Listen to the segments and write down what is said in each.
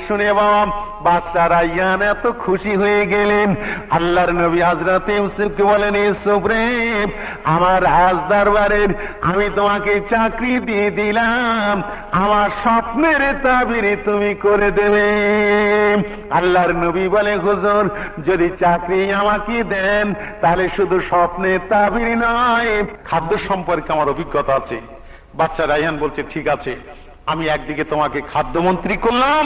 শুনে বাবা বাচ্চা রায়্যান এত খুশি হয়ে গেলেন। আল্লাহর নবী হযরত ইউসুফকে বলেন, ইউসুফ রে, আমার রাজ দরবারের আমি তোমাকে চাকরি দিয়ে দিলাম, আমার স্বপ্নের তাবির তুমি করে দেবে। আল্লাহর নবী বলে, হুজুর যদি চাকরি আমাকে দেন তাহলে শুধু স্বপ্নের তাবির নয়, খাদ্য সম্পর্কে আমার অভিজ্ঞতা আছে। বাচ্চা রায়হান বলছে, ঠিক আছে, আমি একদিকে তোমাকে খাদ্যমন্ত্রী করলাম,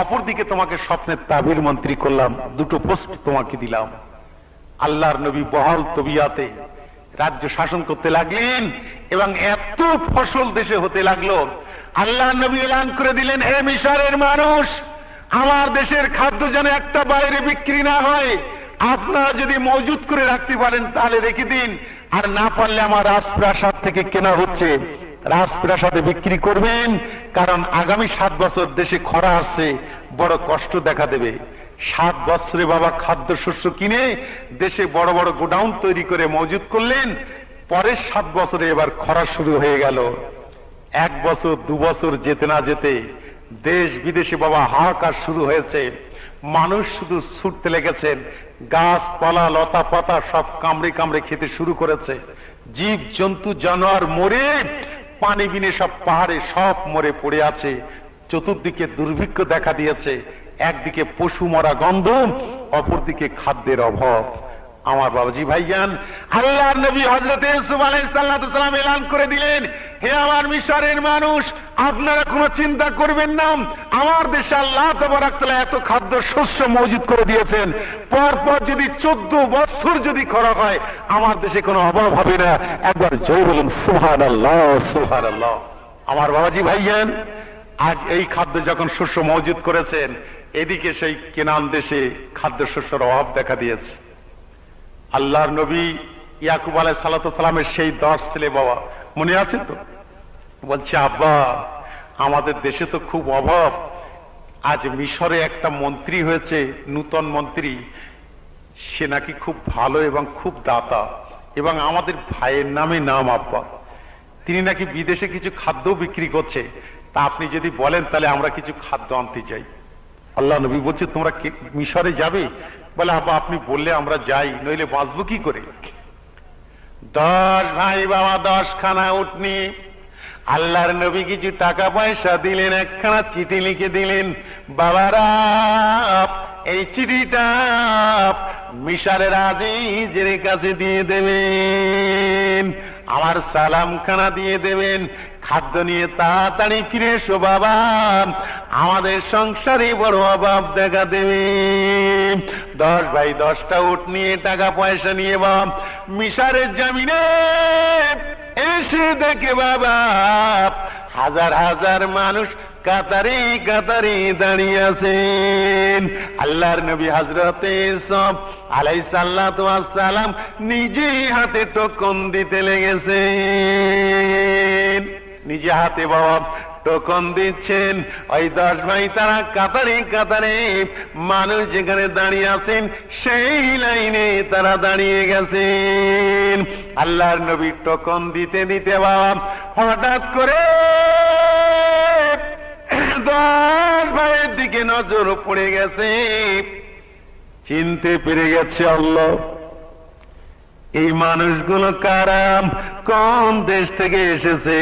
অপরদিকে তোমাকে স্বপ্নের তাবির মন্ত্রী করলাম, দুটো পোস্ট তোমাকে দিলাম। আল্লাহর নবী বহাল তবিয়াতে রাজ্য শাসন করতে লাগলেন এবং এত ফসল দেশে হতে লাগলো। আল্লাহর নবী এলান করে দিলেন, হে মিশরের মানুষ, আমার দেশের খাদ্য যেন একটা বাইরে বিক্রি না হয়, আপনারা যদি মজুত করে রাখতে পারেন তাহলে রেখে দিন, আর না পারলে আমার রাজপ্রাসাদ থেকে কেনা হচ্ছে, রাজপ্রাসাদে বিক্রি করবেন, কারণ আগামী 7 বছর দেশে খরা আসছে, বড় কষ্ট দেখা দেবে। 7 বছরে বাবা খাদ্য শস্য কিনে দেশে বড় বড় গোডাউন তৈরি করে মজুত করলেন। পরের 7 বছরে এবার খরা শুরু হয়ে গেল। 1 বছর 2 বছর যেতে না যেতে দেশ বিদেশে বাবা হাহাকার শুরু হয়েছে। মানুষ শুধু ছুটতে লেগেছেন, গাছপালা লতা পাতা সব কামড়ে কামড়ে খেতে শুরু করেছে। জীব জন্তু জানোয়ার মরে, পানি বিনে সব পাহাড়ে সব মরে পড়ে আছে। চতুর্দিকে দুর্ভিক্ষ দেখা দিয়েছে, একদিকে পশু মরা গন্ধ, অপরদিকে খাদ্যের অভাব। আমার বাবাজি ভাইজান, আল্লাহর নবী হযরত ইউসুফ আলাইহিস সালাম এলান করে দিলেন, হে আমার মিশরের মানুষ, আপনারা কোনো চিন্তা করবেন না, আমার দেশে আল্লাহ তাবারক তাআলা এত খাদ্য শস্য মজুদ করে দিয়েছেন, পরপর যদি 14 বছর যদি খরা হয় আমার দেশে কোনো অভাব হবে না। একবার জয় বলুন সুবহানাল্লাহ, সুবহানাল্লাহ। আমার বাবাজি ভাইজান, আজ এই খাদ্য যখন শস্য মজুদ করেছেন, এদিকে সেই কেনান দেশে খাদ্য শস্যের অভাব দেখা দিয়েছে। আল্লাহর নবী ইয়াকুব আলাইহিস সালামের সেই 10 ছেলে বাবা মনে আছে তো? বলছে, আব্বা আমাদের দেশে তো খুব অভাব, আজ মিশরে একটা মন্ত্রী হয়েছে, নূতন মন্ত্রী, সে নাকি খুব ভালো এবং খুব দাতা, এবং আমাদের ভাইয়ের নামে নাম আব্বা, তিনি নাকি বিদেশে কিছু খাদ্য বিক্রি করছে, তা আপনি যদি বলেন তাহলে আমরা কিছু খাদ্য আনতে যাই। আল্লাহ নবী বলছে, তোমরা মিশরে যাবে? বলে, আব্বা আপনি বললে আমরা যাই, নইলে বাঁচবো কি করে। 10 ভাই বাবা, 10 খানা উটনি। আল্লাহর নবী কিছু টাকা পয়সা দিলেন, একখানা চিঠি লিখে দিলেন, বাবারা এই চিঠিটা মিশরের আজিজের কাছে দিয়ে দেবেন, আমার সালামখানা দিয়ে দেবেন, খাদ্য নিয়ে তাড়াতাড়ি ফিরে এসো বাবা, আমাদের সংসারে বড় অভাব দেখা দেবে। 10 ভাই 10টা উট নিয়ে টাকা পয়সা নিয়ে বাবা মিশরের জমিনে এসে দেখে বাবা হাজার হাজার মানুষ কাতারে কাতারে দাঁড়িয়ে আছেন। আল্লাহর নবী হযরত ইউসুফ আলাইহিস সালাম নিজে হাতে টোকন দিতে লেগেছেন, নিজে হাতে বাবা টোকন দিচ্ছেন। ওই 10 ভাই তারা কাতারে কাতারে মানুষ যেখানে দাঁড়িয়ে আছেন সেই লাইনে তারা দাঁড়িয়ে গেছেন। আল্লাহর নবী টোকন দিতে দিতে বাবা হঠাৎ করে 10 ভাইয়ের দিকে নজর পড়ে গেছে, চিনতে পেরে গেছে আল্লাহ এই মানুষগুলো কারা, কোন দেশ থেকে এসেছে,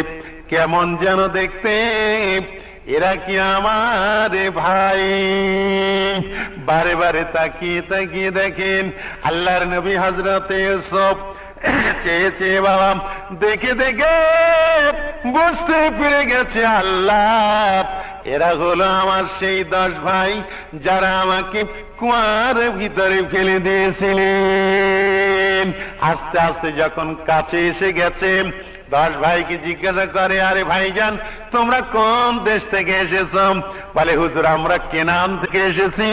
কেমন যেন দেখতে, এরা কি আমার ভাই। বারে বারে তাকিয়ে তাকিয়ে দেখেন আল্লাহর নবী হযরত ইউসুফ চেয়ে চেয়ে বাবা দেখে দেখে বুঝতে পেরে গেছে আল্লাহ এরা হলো আমার সেই 10 ভাই যারা আমাকে কুয়ার ভিতরে ফেলে দিয়েছিলেন। আস্তে আস্তে যখন কাছে এসে গেছে 10 ভাইকে জিজ্ঞাসা করে, আরে ভাইজান তোমরা কোন দেশ থেকে এসেছ? বলে, হুজুর আমরা কেনান থেকে এসেছি,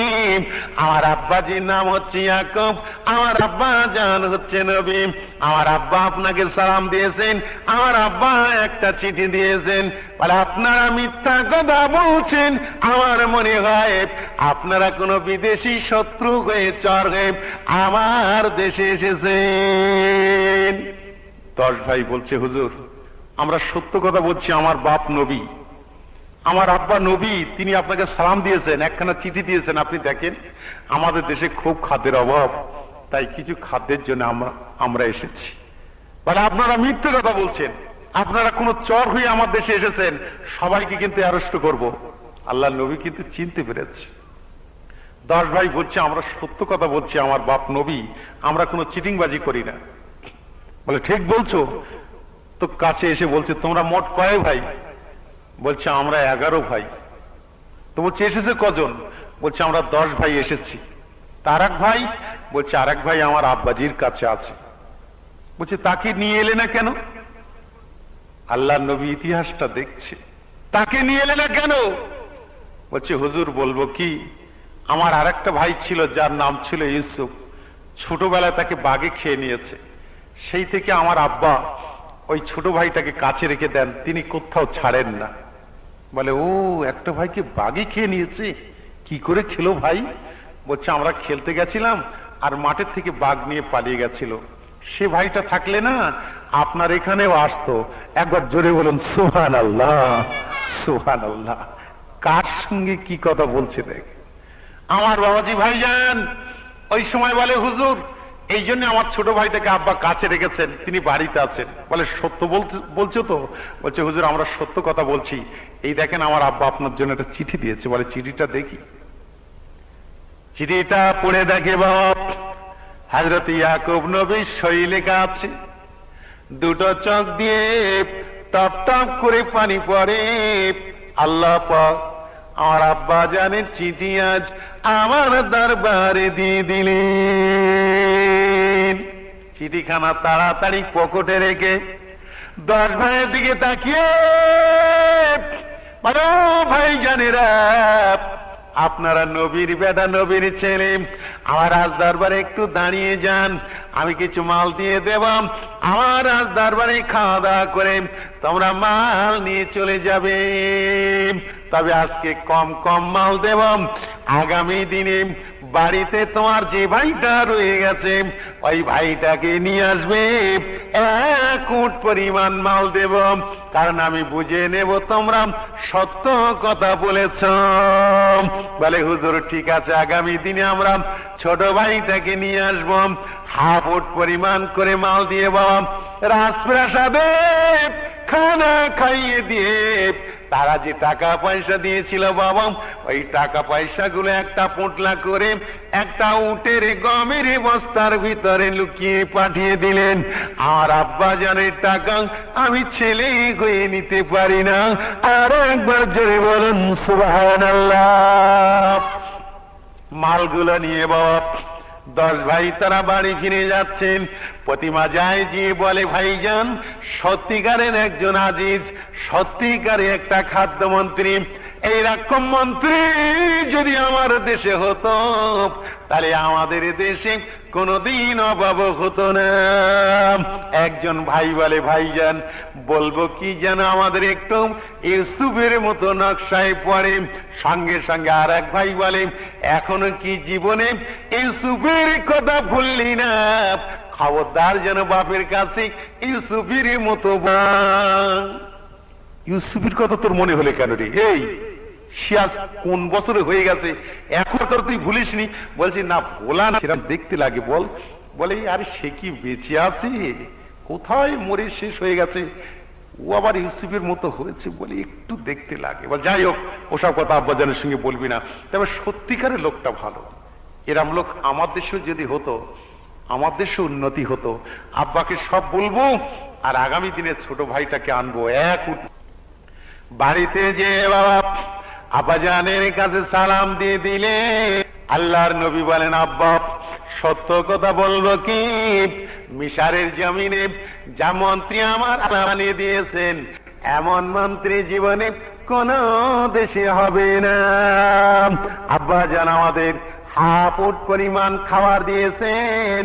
আমার আব্বাজির নাম হচ্ছে ইয়াকুব, আমার আব্বা জান হচ্ছে নবী, আমার আব্বা আপনাকে সালাম দিয়েছেন, আমার আব্বা একটা চিঠি দিয়েছেন। বলে, আপনারা মিথ্যা কথা বলছেন, আমার মনে হয় আপনারা কোনো বিদেশি শত্রু হয়ে চর হয়ে আমার দেশে এসেছেন। 10 ভাই বলছে, হুজুর আমরা সত্য কথা বলছি, আমার বাপ নবী, আমার আব্বা নবী, তিনি আপনাকে সালাম দিয়েছেন, একখানা চিঠি দিয়েছেন, আপনি দেখেন আমাদের দেশে খুব খাদ্যের অভাব, তাই কিছু খাদ্যের জন্য আমরা এসেছি। বলে আপনারা মিথ্যে কথা বলছেন, আপনারা কোন চর হয়ে আমার দেশে এসেছেন, সবাইকে কিন্তু অ্যারেস্ট করব। আল্লাহ নবী কিন্তু চিনতে পেরেছে। 10 ভাই বলছে আমরা সত্য কথা বলছি, আমার বাপ নবী, আমরা কোনো চিটিংবাজি করি না। বলে ঠিক বলছো তো? কাছে এসে বলছে তোমরা মোট কয় ভাই? বলছে আমরা 11 ভাই। তো বলছে এসেছে কজন? বলছে আমরা 10 ভাই এসেছি। তার এক ভাই? বলছে আর এক ভাই আমার আব্বাজির কাছে আছে। বলছে তাকে নিয়ে এলে না কেন? আল্লাহ নবী ইতিহাসটা দেখছে, তাকে নিয়ে এলে না কেন? বলছে হুজুর বলবো কি, আমার আর একটা ভাই ছিল যার নাম ছিল ইউসুফ, ছোটবেলায় তাকে বাঘে খেয়ে নিয়েছে। সেই থেকে আমার আব্বা ওই ছোট ভাইটাকে কাছে রেখে দেন, তিনি কোথাও ছাড়েন না। বলে ও, একটা ভাইকে বাঘে খেয়ে নিয়েছে, কি করে খেলো ভাই? বলছে আমরা খেলতে গেছিলাম আর মাঠের থেকে বাঘ নিয়ে পালিয়ে গেছিল, সে ভাইটা থাকলে না আপনার এখানেও আসতো। একবার জোরে বলুন সুবহানাল্লাহ, সুবহানাল্লাহ। কার সঙ্গে কি কথা বলছে দেখ। আমার বাবাজি ভাইজান ওই সময় বলে হুজুর এই জন্য আমার ছোট ভাইটাকে আব্বা কাছে রেখেছেন, তিনি বাড়িতে আছেন। বলে সত্য বলছো তো? বলছে হুজুর আমরা সত্য কথা বলছি। এই দেখেন আমার আব্বা আপনার জন্য একটা চিঠি দিয়েছে। বলে চিঠিটা দেখি। চিঠিটা পড়ে দেখে বাপ, হযরত ইয়াকুব নবীর সই লেখা আছে। দুটো চোখ দিয়ে টপ টপ করে পানি পড়ে। আল্লাহ পাক আমার আব্বা জানের চিঠি আজ আমার দরবারে দিয়ে দিলেন। চিঠিখানা তাড়াতাড়ি পকেটে রেখে 10 ভাইয়ের দিকে তাকিয়ে বলো ভাই জানেরা, আপনারা নবীর বেটা, নবীর ছেলে, আমার রাজ দরবারে একটু দাঁড়িয়ে যান, আমি কিছু মাল দিয়ে দেব। আমার রাজ দরবারে খাওয়া দাওয়া করে তোমরা মাল নিয়ে চলে যাবে। তবে আজকে কম কম মাল দেব, আগামী দিনে বাড়িতে তোমার যে ভাইটা রয়ে গেছে ওই ভাইটাকে নিয়ে আসবে, 1 উট পরিমাণ মাল দেব, কারণ আমি বুঝে নেব তোমরা সত্য কথা বলেছ। বলে হুজুর ঠিক আছে, আগামী দিনে আমরা ছোট ভাইটাকে নিয়ে আসব, 1/2 উট পরিমাণ করে মাল দিয়ে বাবা রাজপ্রাসাদে খানা খাইয়ে দিয়ে তারা যে টাকা পয়সা দিয়েছিল বাবা, ওই টাকা পয়সাগুলো একটা পোটলা করে একটা উটের গমের বস্তার ভিতরে লুকিয়ে পাঠিয়ে দিলেন। আর আব্বা জানের টাকা আমি ছেলে হয়ে নিতে পারি না। আর একবার জোরে বলুন সুবহানাল্লাহ। মালগুলো নিয়ে বাবা 10 ভাই তারা বাড়ি ফিরে যাচ্ছেন। প্রতিমা যায় গিয়ে বলে ভাইজান সত্যিকারের একজন আজিজ, সত্যিকারের একটা খাদ্যমন্ত্রী, এইরকম মন্ত্রী যদি আমার দেশে হতো তাহলে আমাদের দেশে কোনদিন অভাব হতো না। একজন ভাই বলে ভাইজান বলবো কি যেন আমাদের একটু ইউসুফের মতো নকশায় পড়ে। সঙ্গে সঙ্গে আর এক ভাই বলে এখনো কি জীবনে ইউসুফের কথা ভুললি না? খবরদার যেন বাপের কাছে ইউসুফের মতো। ইউসুফের কথা তোর মনে হলে কেন রে? এই সে আজ কোন বছরে হয়ে গেছে, এখন তোর তুই ভুলিসনি? বলছি না ভোলা না, সেরকম দেখতে লাগে। বলে আরে সে কি বেঁচে আছে, কোথায় মরে শেষ হয়ে গেছে, ও আবার ইউসুফের মতো হয়েছে বলে একটু দেখতে লাগে। বল যাই হোক, ওসব কথা আব্বাজানের সঙ্গে বলবি না। তবে সত্যিকারের লোকটা ভালো, এরম লোক আমার দেশেও যদি হতো, আমার দেশে উন্নতি হতো। আব্বাকে সব বলবো আর আগামী দিনে ছোট ভাইটাকে আনবো। বাড়িতে যে বাবা আব্বাজানের কাছে সালাম দিয়ে দিলে আল্লাহর নবী বলেন আব্বা সত্য কথা বলবো কি, মিশরের জমিনে যা মন্ত্রী আমার আল্লাহ বানিয়ে দিয়েছেন এমন মন্ত্রী জীবনে কোন দেশে হবে না। আব্বাজান আমাদের 1/2 উট পরিমাণ খাবার দিয়েছেন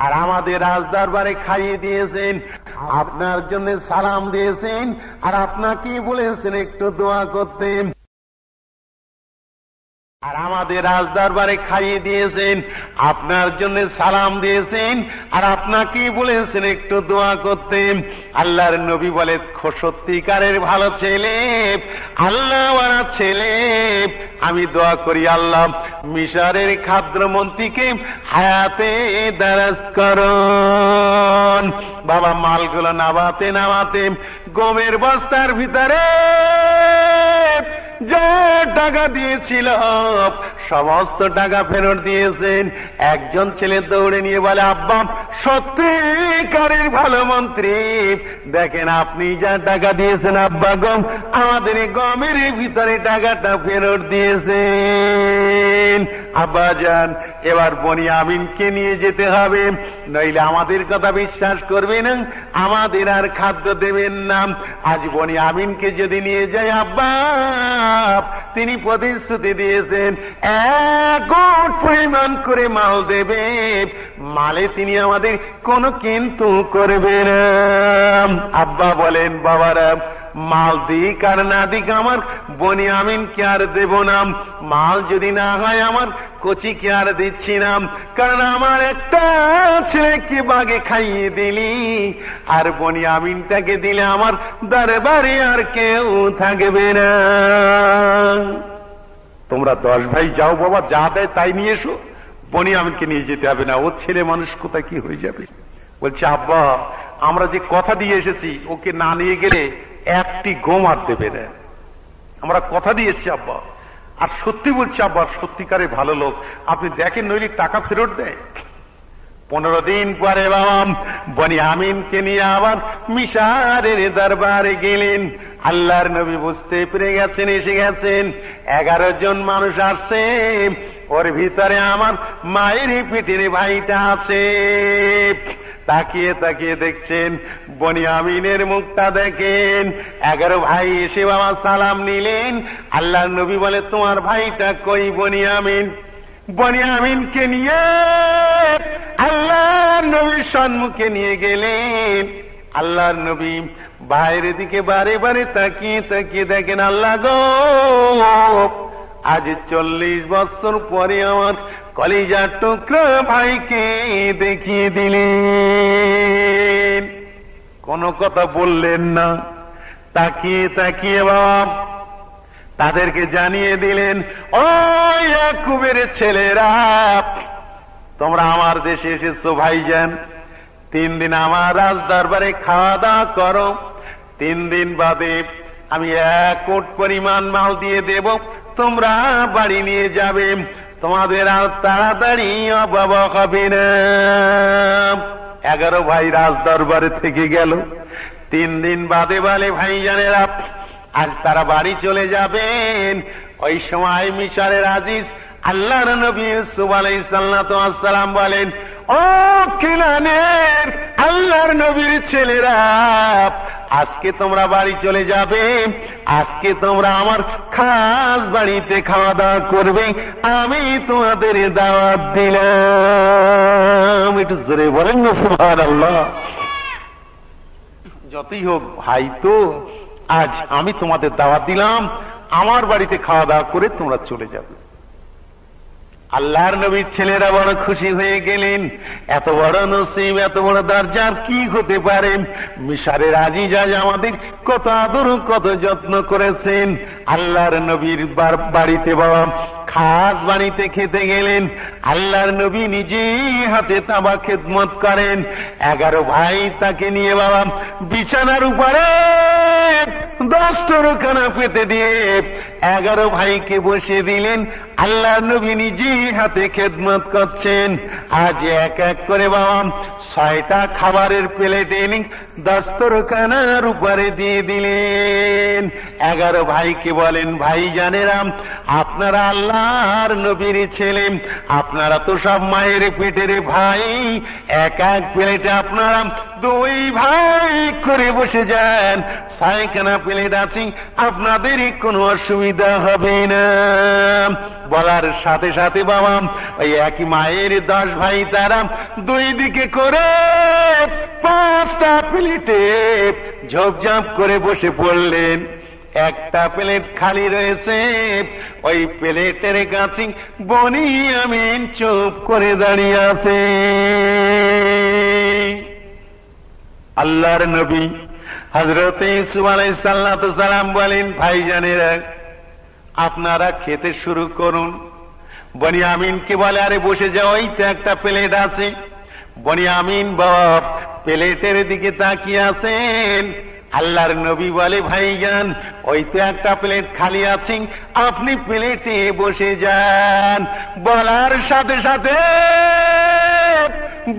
আর আমাদের রাজদরবারে খাইয়ে দিয়েছেন, আপনার জন্য সালাম দিয়েছেন আর আপনাকে বলেছেন একটু দোয়া করতে। আর আমাদের রাজদরবারে খাইয়ে দিয়েছেন, আপনার জন্য সালাম দিয়েছেন, আর আপনাকে বলেছেন একটু দোয়া করতে। আল্লাহর নবী বলে, সত্যিকারের ভালো ছেলে, আল্লাহওয়ালা ছেলে। আমি দোয়া করি, আল্লাহ মিশরের খাদ্যমন্ত্রীকে হায়াতে দারাজ করুন। বাবা মালগুলো নামাতে নামাতে গমের বস্তার ভিতরে যে টাকা দিয়েছিল সমস্ত টাকা ফেরত দিয়েছেন। একজন ছেলে দৌড়ে নিয়ে বলে, আব্বা সত্যিকারের ভালো মন্ত্রী, দেখেন আপনি যা টাকা দিয়েছেন আব্বা গম, আমাদের গমের ভিতরে টাকাটা ফেরত দিয়েছেন। আব্বা যান, এবার বনিয়ামিনকে নিয়ে যেতে হবে, নইলে আমাদের কথা বিশ্বাস করবে না, আমাদের আর খাদ্য দেবেন না। আজ বনিয়ামিনকে যদি নিয়ে যায় আব্বা, তিনি প্রতিশ্রুতি দিয়েছেন 1 কোটি পরিমাণ করে মাল দেবে, মালে তিনি আমাদের কোনো কিন্তু করবে না। আব্বা বলেন, বাবারা মাল দিক আর না দিক আমার বনিয়ামিনকে আর দেব না, মাল যদি না হয় আমার কচিকে আর দিচ্ছি না, কারণ আমার একটা ছেলেকে বাগে খাইয়ে দিলি, আর বনিয়ামিনটাকে দিলে আমার দরবারে আর কেউ থাকবে না। তোমরা 10 ভাই যাও বাবা, যা দেয় তাই নিয়ে এসো, বনিয়ামিনকে নিয়ে যেতে হবে না, ও ছেলে মানুষ কোথায় কি হয়ে যাবে। বলছে, আব্বা আমরা যে কথা দিয়ে এসেছি, ওকে না নিয়ে গেলে একটি গম আর দেবে না, আমরা কথা দিয়ে এসেছি আব্বা। আর সত্যি বলছি আব্বা, সত্যিকারে ভালো লোক, আপনি দেখেন নইলে টাকা ফেরত দেয়। 15 দিন পরে বাবা বনিয়ামিনকে নিয়ে আবার মিশরের দরবারে গেলেন। আল্লাহর নবী বুঝতে পেরে গেছেন, এসে গেছেন। 11 জন মানুষ আসছে, ওর ভিতরে আমার মায়ের পিঠের ভাইটা আছে। তাকিয়ে তাকিয়ে দেখছেন, বনিয়ামিনের মুখটা দেখেন। 11 ভাই এসে বাবা সালাম নিলেন। আল্লাহর নবী বলে, তোমার ভাইটা কই বনিয়ামিন? বনিয়ামিনকে নিয়ে আল্লাহর নবীর সম্মুখে নিয়ে গেলেন। আল্লাহর নবী ভাইয়ের দিকে বারে বারে তাকিয়ে তাকিয়ে দেখেন, আল্লাহ গো, আজ 40 বছর পরে আমার কলিজার টুকরা ভাইকে দেখিয়ে দিলেন। কোন কথা বললেন না, তাকিয়ে তাকিয়ে বাবা তাদেরকে জানিয়ে দিলেন, ও ইয়াকুবের ছেলেরা, তোমরা আমার দেশে এসেছো ভাইজান, 3 দিন আমার রাজ দরবারে খাওয়া দাওয়া করো, 3 দিন বাদে আমি 1 কোটি পরিমাণ মাল দিয়ে দেব, তোমরা বাড়ি নিয়ে যাবে, তোমাদের আর তাড়াতাড়ি অভাব হবে না। 11 ভাই রাজ দরবারে থেকে গেল। 3 দিন বাদে বলে, ভাইজানেরা আজ তারা বাড়ি চলে যাবেন। ওই সময় মিশরের আজিজ আল্লাহর নবী ইউসুফ আলাইহিস সালাম বলেন, ও কিনানের আল্লাহর নবীর ছেলেরা, আজকে তোমরা বাড়ি চলে যাবে, আজকে তোমরা আমার খাস বাড়িতে খাওয়া দাওয়া করবে, আমি তোমাদের দাওয়াত দিলাম। একটু জোরে বলেন না সুবহানাল্লাহ। যতই হোক ভাই তো, আজ আমি তোমাদের দাওয়াত দিলাম, আমার বাড়িতে খাওয়া দাওয়া করে তোমরা চলে যাবে। আল্লাহর নবীর ছেলেরা বড় খুশি হয়ে গেলেন। এত বড় নসিব, এত বড় দরজার কি হতে পারে। মিশরের আজিজ আজ আমাদের কত আদর, কত যত্ন করেছেন। আল্লাহর নবীর বাড়িতে বাবা খাস বাড়িতে খেতে গেলেন। আল্লাহর নবী নিজে হাতে তাবা খেদমত করেন। 11 ভাই তাকে নিয়ে বাবা বিছানার উপরে 10 তরখানা পেতে দিয়ে 11 ভাইকে বসিয়ে দিলেন। আল্লাহর নবী নিজে হাতে খেদমত করছেন। আজ এক এক করে বাবা 6টা খাবারের প্লেট এনে 10 তরখানার উপরে দিয়ে দিলেন। 11 ভাইকে বলেন, ভাই জানেরাম, আপনারা আল্লাহর নবীর ছেলে, আপনারা তো সব মায়ের পেটের ভাই, এক এক প্লেটে আপনারা 2 ভাই করে বসে যান, 6খানা প্লেট আছে, আপনাদের কোনো অসুবিধা হবে না। বলার সাথে সাথে বাবা ওই একই মায়ের 10 ভাই তারা 2 দিকে করে 5টা প্লেটে ঝোপঝাপ করে বসে পড়লেন। একটা প্লেট খালি রয়েছে। ওই প্লেটের কাছে বনি আমিন চুপ করে দাঁড়িয়ে আছে। আল্লাহর নবী হযরত ইউসুফ আলাইহিস সালাম বলেন, ভাইজানেরা আপনারা খেতে শুরু করুন। বনি আমিনকে বলে, আরে বসে যাও, ওই তো একটা প্লেট আছে। বনি আমিন বাপ প্লেটের দিকে তাকিয়ে আছেন। আল্লাহর নবী বলে, ভাইজান ওই তো একটা প্লেট খালি আছে, আপনি প্লেটে বসে যান। বলার সাথে সাথে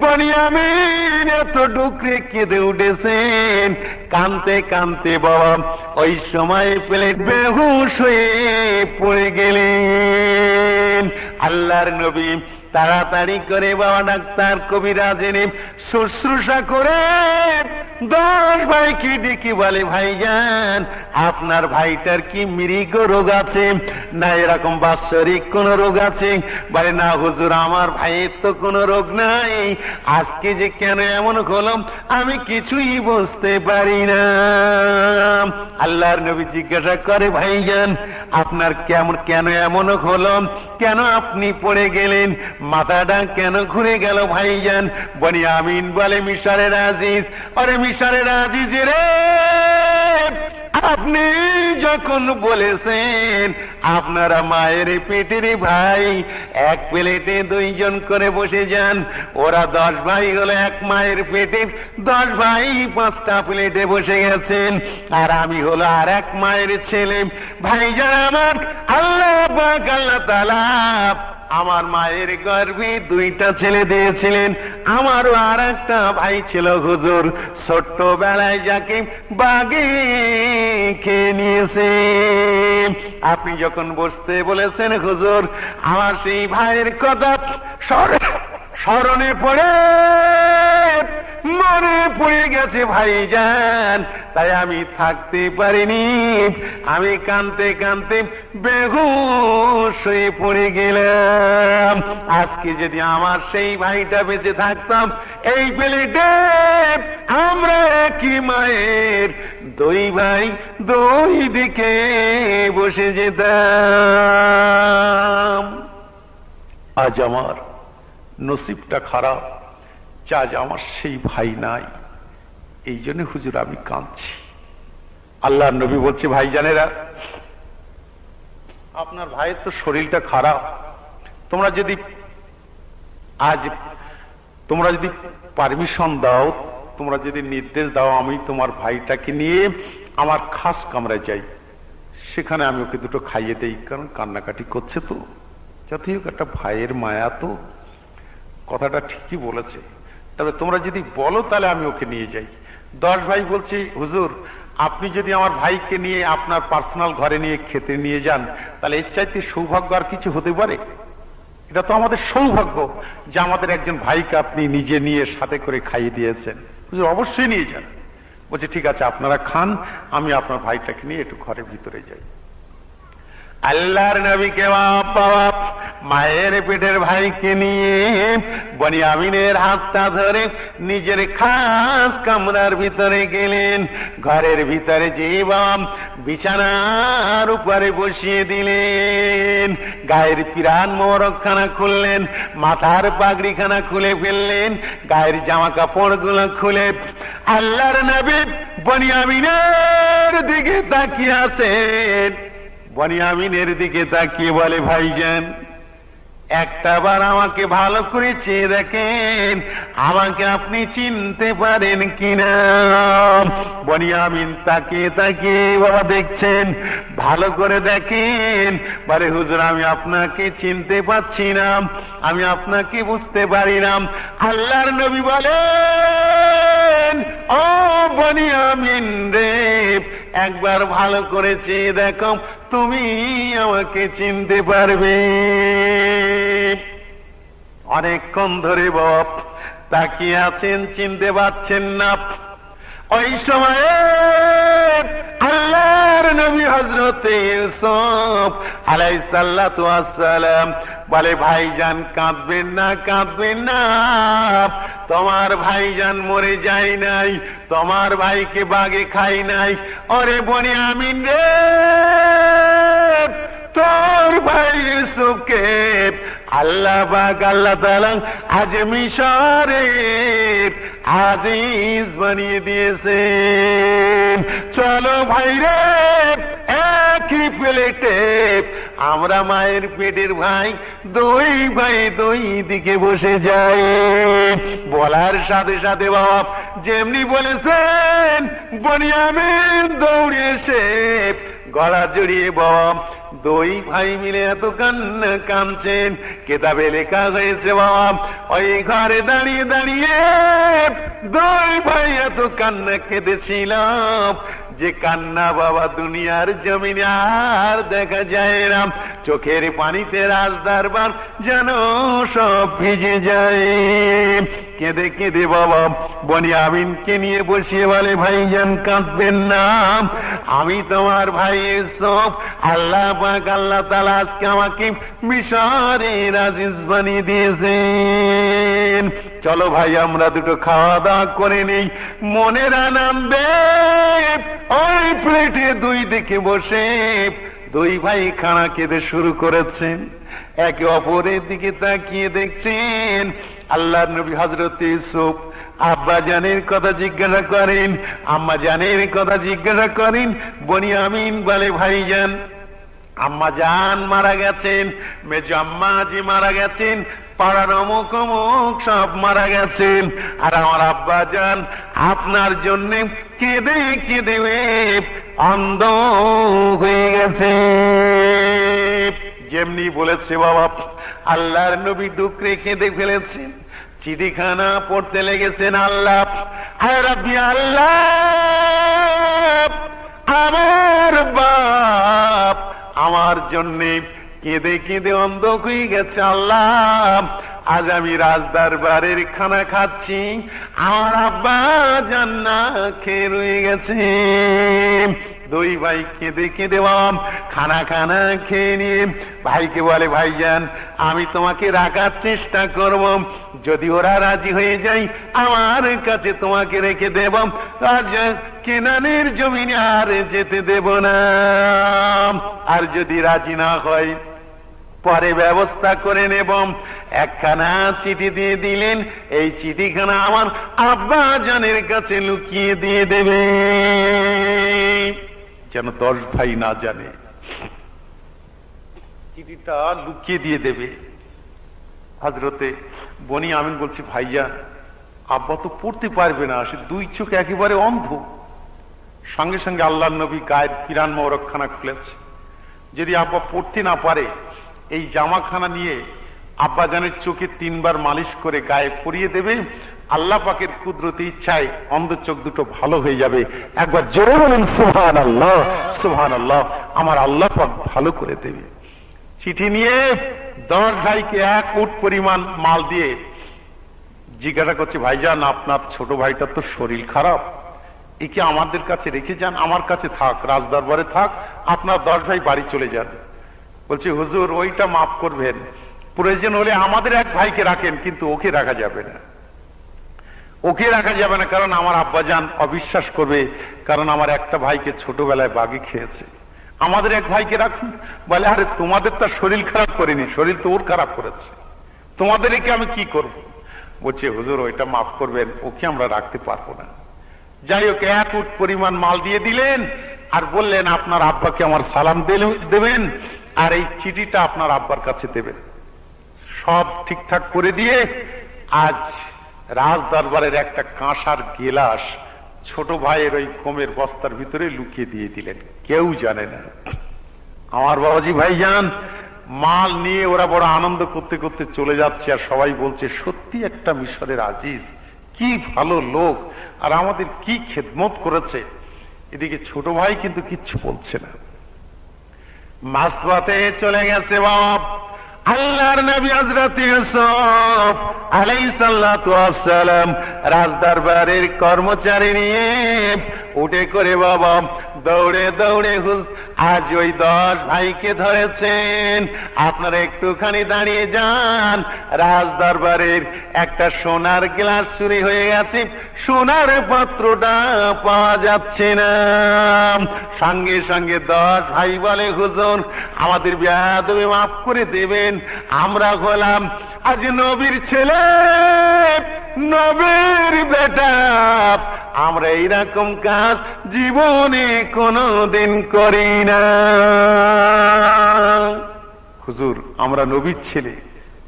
বনি আমিন এত ডুকরে কেঁদে উঠেছেন, কাঁদতে কাঁদতে বাবা ওই সময় প্লেট বেহুশ হয়ে পড়ে গেলেন। আল্লাহর নবী তাড়াতাড়ি করে বাবা ডাক্তার কবিরাজ এনে শুশ্রূষা করে 10 ভাইকে ডেকে বলে, ভাইজান আপনার ভাইটার কি মৃগ রোগ আছে না এরকম বাৎসরিক কোন রোগ আছে? বলে, না হুজুর আমার ভাইয়ের তো কোনো রোগ নাই, আজকে যে কেন এমন হলো আমি কিছুই বুঝতে পারি না। আল্লাহর নবী জিজ্ঞাসা করে, ভাইজান আপনার কেন এমন হলো, কেন আপনি পড়ে গেলেন, মাথাটা কেন ঘুরে গেল ভাইজান? বনি আমিন বলে, মিশরের আজিজ, আরে মিশরের আজিজ রে, আপনি যখন বলেছেন আপনারা মায়ের পেটের ভাই, এক প্লেটে 2 জন করে বসে যান, ওরা 10 ভাই হলো এক মায়ের পেটে, 10 ভাই 5টা প্লেটে বসে গেছেন, আর আমি হলো আর এক মায়ের ছেলে। ভাইজান আমার আল্লাহ পাক আল্লাহ তাআলা আমার মায়ের গর্ভে 2টা ছেলে দিয়েছিলেন, আমারও আর একটা ভাই ছিল হুজুর, ছোট্টবেলায় যাকে বাঘে খেয়ে নিয়েছে। আপনি যখন বসতে বলেছেন হুজুর, আমার সেই ভাইয়ের কথা স্মরণে পড়ে মনে পড়ে গেছে ভাইজান, তাই আমি থাকতে পারিনি, আমি কাঁদতে কাঁদতে বেহুশ হয়ে পড়ে গেলাম। আজকে যদি আমার সেই ভাইটা বেঁচে থাকতাম, এই প্লেটে আমরা একই মায়ের 2 ভাই 2 দিকে বসে যেতাম। আজ আমার নসিবটা খারাপ, আজ আমার সেই ভাই নাই, এই জন্য হুজুর আমি কাঁদছি। আল্লাহর নবী বলছে, ভাইজানেরা আপনার ভাইয়ের তো শরীরটা খারাপ, তোমরা যদি পারমিশন দাও, তোমরা যদি নির্দেশ দাও, আমি তোমার ভাইটাকে নিয়ে আমার খাস কামরায় যাই, সেখানে আমি ওকে দুটো খাইয়ে দেই, কারণ কান্নাকাটি করছে তো, যাতে হোক একটা ভাইয়ের মায়া তো। কথাটা ঠিকই বলেছে, তবে তোমরা যদি বলো তাহলে আমি ওকে নিয়ে যাই। 10 ভাই বলছি, হুজুর আপনি যদি আমার ভাইকে নিয়ে আপনার পার্সোনাল ঘরে নিয়ে খেতে নিয়ে যান, তাহলে এর চাইতে সৌভাগ্য আর কিছু হতে পারে? এটা তো আমাদের সৌভাগ্য যে আমাদের একজন ভাইকে আপনি নিজে নিয়ে সাথে করে খাইয়ে দিয়েছেন। হুজুর অবশ্যই নিয়ে যান। বলছে, ঠিক আছে আপনারা খান, আমি আপনার ভাইটাকে নিয়ে একটু ঘরের ভিতরে যাই। আল্লাহর নবীকে বাবা মায়ের পেটের ভাইকে নিয়ে বনি আমিনের হাতটা ধরে নিজের খাস কামরার ভিতরে গেলেন। ঘরের ভিতরে যে বাবা বিছানার উপরে বসিয়ে দিলেন, গায়ের পিরান মোরকখানা খুললেন, মাথার পাগড়িখানা খুলে ফেললেন, গায়ের জামা কাপড়গুলো খুলে আল্লাহর নবী বনি আমিনের দিকে তাকিয়ে আছেন। বনি আমিনের দিকে তাকিয়ে বলে, ভাইজান একটাবার আমাকে ভালো করে চেয়ে দেখেন, আমাকে আপনি চিনতে পারেন কিনা। বনি আমিন তাকিয়ে তাকিয়ে বাবা দেখছেন, ভালো করে দেখেন, বলে হুজুর আমি আপনাকে চিনতে পারছি না, আমি আপনাকে বুঝতে পারি না। আল্লাহর নবী বলেন, ও বনি আমিন রে, একবার ভালো করে চেয়ে দেখো, তুমি আমাকে চিনতে পারবে। অনেকক্ষণ ধরে বাপ তাকিয়ে আছেন, চিনতে পারছেন না। ওই সময়ে আল্লাহর নবী হযরতে ইউসুফ আলাইহিস সালাতু ওয়াস সালাম বলে ভাইজান কাঁদবেন না, কাঁদবেন না, তোমার ভাইজান মরে যায় নাই, তোমার ভাইকে বাঘে খাই নাই। ওরে বনি আমিন রে, তোর ভাই ইউসুফকে আল্লাহ পাক আল্লাহ তাআলা আজ মিশরে আজিজ বানিয়ে দিয়েছেন। চলো ভাই রে, একই প্লেটে আমরা মায়ের পেটের ভাই, দুই ভাই দুই দিকে বসে যাই। বলার সাথে সাথে বাবা যেমনি বলেছেন, বনিয়ামিন দৌড়ে এসে গলা জড়িয়ে বাবা দুই ভাই মিলে এত কান্না কাঁদছেন। কেতাবে লেখা হয়েছে বাবা ওই ঘরে দাঁড়িয়ে দাঁড়িয়ে দুই ভাই এত কান্না কেঁদেছিলাম যে কান্না বাবা দুনিয়ার জমিনে আর দেখা যায় না। চোখের পানিতে রাজদরবার যেন সব ভিজে যায়। কেঁদে কেঁদে বাবা বনিয়ামিনকে নিয়ে বসিয়ে বলে, ভাইজান কাঁদবেন না, আমি তোমার ভাই ইউসুফ, আল্লাহ পাক আল্লাহ তাআলা আজকে আমাকে মিশরের আজিজ বানিয়ে দিয়েছেন। চলো ভাই আমরা দুটো খাওয়া দাওয়া করে নেই। মনের আনন্দে ওই প্লেটে দুই দিকে বসে দুই ভাই খানা খেতে শুরু করেছেন। একে অপরের দিকে তাকিয়ে দেখছেন। আল্লাহর নবী হযরত ইউসুফ আব্বা জানের কথা জিজ্ঞাসা করেন, আম্মা জানের কথা জিজ্ঞাসা করেন। বনিয়ামিন বলে, ভাইজান আম্মা জান মারা গেছেন, মেজো আম্মাজি মারা গেছেন, পাড়ার অমুক অমুক সব মারা গেছেন, আর আমার আব্বা জান আপনার জন্য কেঁদে কেঁদে অন্ধ হয়ে গেছে। যেমনি বলেছে বাবা আল্লাহর নবী ডুকরে কেঁদে ফেলেছেন। চিঠিখানা পড়তে লেগেছেন। আল্লাহ হায় রাব্বি, আল্লাহ আমার বাপ আমার জন্য কেঁদে কেঁদে অন্ধ হয়ে গেছে। আল্লাহ আজ আমি রাজদরবারের খানা খাচ্ছি, আমার আব্বা জান না খেয়ে রয়ে গেছে। দুই ভাই কেঁদে কেঁদে খানা খানা খেয়ে নিয়ে ভাইকে বলে, ভাইজান আমি তোমাকে রাখার চেষ্টা করব, যদি ওরা রাজি হয়ে যায় আমার কাছে তোমাকে রেখে দেব, আজ কেনানের জমিনে আর যেতে দেব না। আর যদি রাজি না হয় পরে ব্যবস্থা করে নেব। একখানা চিঠি দিয়ে দিলেন, এই চিঠিখানা আমার আব্বা জানের কাছে লুকিয়ে দিয়ে দেবে, যেন 10 ভাই না জানে। চিঠিটা লুকিয়ে দিয়ে দেবে। হযরতে বনিয়ামিন বলছে, ভাইজান আব্বা তো পড়তে পারবে না, সে দুই চোখ একেবারে অন্ধ। সঙ্গে সঙ্গে আল্লাহর নবী গায়ের পিরান মোবারকখানা খুলেছে। যদি আব্বা পড়তে না পারে এই জামাখানা নিয়ে আব্বা জানের চোখে 3 বার মালিশ করে গায়ে পরিয়ে দেবে, আল্লাহ পাকের কুদরতি ইচ্ছায় অন্ধ চোখ দুটো ভালো হয়ে যাবে। একবার জোরে বলেন সুবহানাল্লাহ, সুবহানাল্লাহ। আমার আল্লাহ পাক ভালো করে দেবে। চিঠি নিয়ে 10 ভাইকে 1 উট পরিমাণ মাল দিয়ে জিজ্ঞাসা করছে, ভাইজান আপনার ছোট ভাইটার তো শরীর খারাপ, একে আমাদের কাছে রেখে যান, আমার কাছে থাক, রাজদরবারে থাক, আপনার 10 ভাই বাড়ি চলে যান। বলছে, হুজুর ওইটা মাফ করবেন, প্রয়োজন হলে আমাদের 1 ভাইকে রাখেন, কিন্তু ওকে রাখা যাবে না, ওকে রাখা যাবে না, কারণ আমার আব্বাজান অবিশ্বাস করবে, কারণ আমার একটা ভাইকে ছোটবেলায় বাঘে খেয়েছে, আমাদের 1 ভাইকে রাখুন। বলে, আরে তোমাদের তো শরীর খারাপ করেনি, শরীর তো ওর খারাপ করেছে, তোমাদের একে আমি কি করব? বলছে, হুজুর ওইটা মাফ করবেন, ওকে আমরা রাখতে পারবো না। যাই হোক 1 উট পরিমাণ মাল দিয়ে দিলেন, আর বললেন আপনার আব্বাকে আমার সালাম দেবেন, আর এই চিঠিটা আপনার আব্বার কাছে দেবেন। সব ঠিকঠাক করে দিয়ে আজ রাজ দরবারের একটা কাঁসার গেলাস ছোট ভাইয়ের ওই কমের বস্তার ভিতরে লুকিয়ে দিয়ে দিলেন, কেউ জানে না। আমার বাবাজি ভাইজান মাল নিয়ে ওরা বড় আনন্দ করতে করতে চলে যাচ্ছে, আর সবাই বলছে সত্যি একটা মিশরের আজিজ, কি ভালো লোক, আর আমাদের কি খেদমত করেছে। এদিকে ছোট ভাই কিন্তু কিচ্ছু বলছে না। মাসবাতে চলে গেছে বাপ, আল্লাহর নবী হযরত ইউসুফ আলাইহিস সালাতু ওয়াস সালাম রাজদরবারের কর্মচারী নিয়ে উঠে করে বাবা দৌড়ে দৌড়ে আজ ওই 10 ভাইকে ধরেছেন। আপনারা একটুখানি দাঁড়িয়ে যান, রাজদরবারের একটা সোনার গ্লাস চুরি হয়ে গেছে, সোনার পাত্রটা পাওয়া যাচ্ছে না। সঙ্গে সঙ্গে 10 ভাই বলে, হুজুর আমাদের বেয়াদবি মাফ করে দেবেন, আমরা হলাম আজ নবীর ছেলে, নবীর বেটা, আমরা এইরকম কাজ জীবনে কোনদিন করি না। হুজুর আমরা নবীর ছেলে,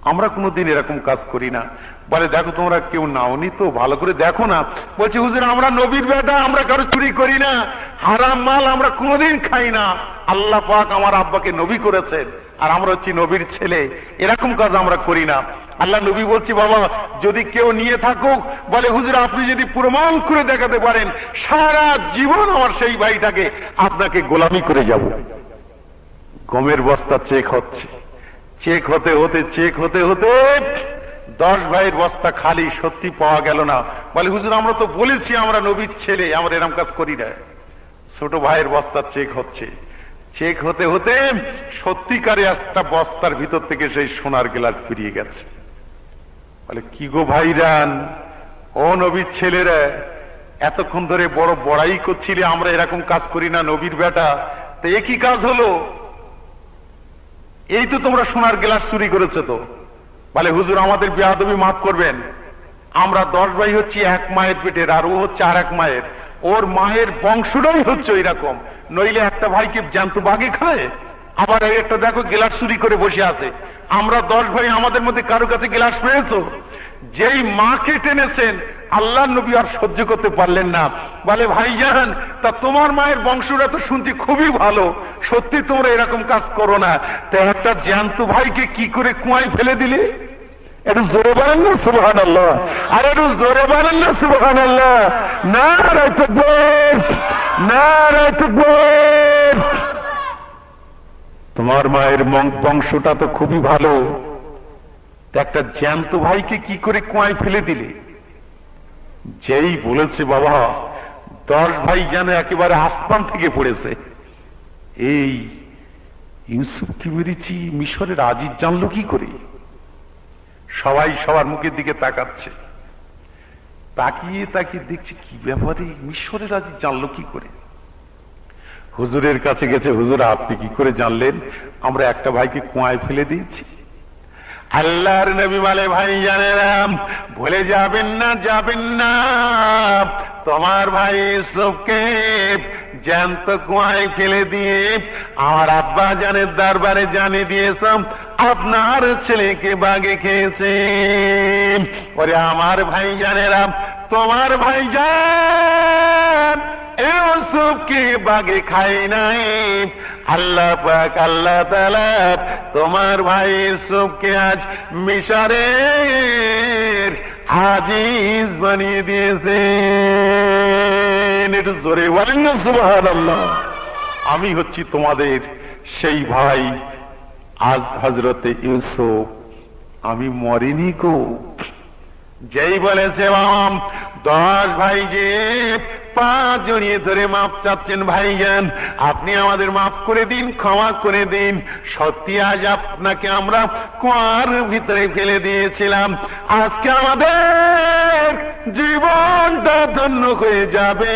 আমরা কোনদিন এরকম কাজ করি না। বলে দেখো তোমরা কেউ নাওনি তো, ভালো করে দেখো না। বলছে হুজুর আমরা নবীর বেটা, আমরা কারো চুরি করি না, হারাম মাল আমরা কোনদিন খাই না। আল্লাহ পাক আমার আব্বাকে নবী করেছেন, আর আমরা হচ্ছি নবীর ছেলে, এরকম কাজ আমরা করি না। আল্লাহ নবী বলছি বাবা যদি কেউ নিয়ে থাকুক, বলে হুজুর আপনি যদি প্রমাণ করে দেখাতে পারেন, সারা জীবন আমার সেই ভাইটাকে আপনাকে গোলামি করে যাব। গমের বস্তা চেক হচ্ছে, চেক হতে হতে 10 ভাইয়ের বস্তা খালি, সত্যি পাওয়া গেল না। বলে হুজুর আমরা তো বলেছি আমরা নবীর ছেলে, আমরা এরকম কাজ করি না। ছোট ভাইয়ের বস্তা চেক হচ্ছে, চেক হতে হতে সত্যিকারে একটা বস্তার ভিতর থেকে সেই সোনার গ্লাস ফিরিয়ে গেছে। বলে কি গো ভাইরান, ও নবীর ছেলেরা, এতক্ষণ ধরে বড় বড়াই করছিলে আমরা এরকম কাজ করি না, নবীর বেটা, তো এ কি কাজ হলো? এই তো তোমরা সোনার গ্লাস চুরি করেছো তো। বলে হুজুর আমাদের বেয়াদবি মাফ করবেন, আমরা 10 ভাই হচ্ছি এক মায়ের পেটের, আর ও হচ্ছে আর এক মায়ের, ওর মায়ের বংশটাই হচ্ছে এরকম, নইলে একটা ভাইকে জ্যান্ত বাঘে খায়। আবার একটা দেখো গ্লাস চুরি করে বসে আছে। আমরা 10 ভাই, আমাদের মধ্যে কারো কাছে গ্লাস পেয়েছো? যেই মাকে টেনেছেন আল্লাহ নবী আর সহ্য করতে পারলেন না। বলে ভাইজান তা তোমার মায়ের বংশটা তো শুনছি খুবই ভালো, সত্যি তোমরা এরকম কাজ করো না, তা একটা জ্যান্ত ভাইকে কি করে কুয়ায় ফেলে দিলে? একটু জোরে বলেন না সুবহানাল্লাহ, আর একটু জোরে বলেন না সুবহানাল্লাহ। নারায়ে তাকবীর, নারায়ে তাকবীর। তোমার মায়ের বংশটা তো খুবই ভালো, একটা জ্যান্ত ভাইকে কি করে কুয়ায় ফেলে দিলে? যেই বলেছে বাবা 10 ভাই যেন একেবারে আসমান থেকে পড়েছে। এই ইউসুফ কি মেরেছি মিশরের আজিজ জানলো কি করে? সবাই সবার মুখের দিকে তাকাচ্ছে, তাকিয়ে তাকিয়ে দেখছে কি ব্যাপারে, মিশরের আজিজ জানলো কি করে? হুজুরের কাছে গেছে, হুজুর আপনি কি করে জানলেন? আমরা একটা ভাইকে কুয়ায় ফেলে দিয়েছি। আল্লাহর নবী বলে ভাই জানেরাম ভুলে যাবেন না, যাবেন না, তোমার ভাই ইউসুফকে জ্যান্ত কুয়ায় ফেলে দিয়ে আমার আব্বা জানের দরবারে জানিয়ে দিয়েছ আপনার ছেলেকে বাঘে খেয়েছে। ওরে আমার ভাই জানেরাম, তোমার ভাই জান ইউসুফকে বাঘে খাই নাই, আল্লাহ পাক আল্লাহ তাআলা তোমার ভাই ইউসুফকে আজ মিশরের আজিজ বানিয়ে দিয়েছেন। একটু জোরে বলেন না সুবহানাল্লাহ। আমি হচ্ছি তোমাদের সেই ভাই আজ হযরতে ইউসুফ, আমি মরিনি গো। যেই বলেছে 10 ভাই যে পা জড়িয়ে ধরে মাপ চাচ্ছেন, ভাইজান আপনি আমাদের মাফ করে দিন, ক্ষমা করে দিন, সত্যি আজ আপনাকে আমরা কুয়ার ভিতরে ফেলে দিয়েছিলাম, আজকে আমাদের জীবনটা ধন্য হয়ে যাবে।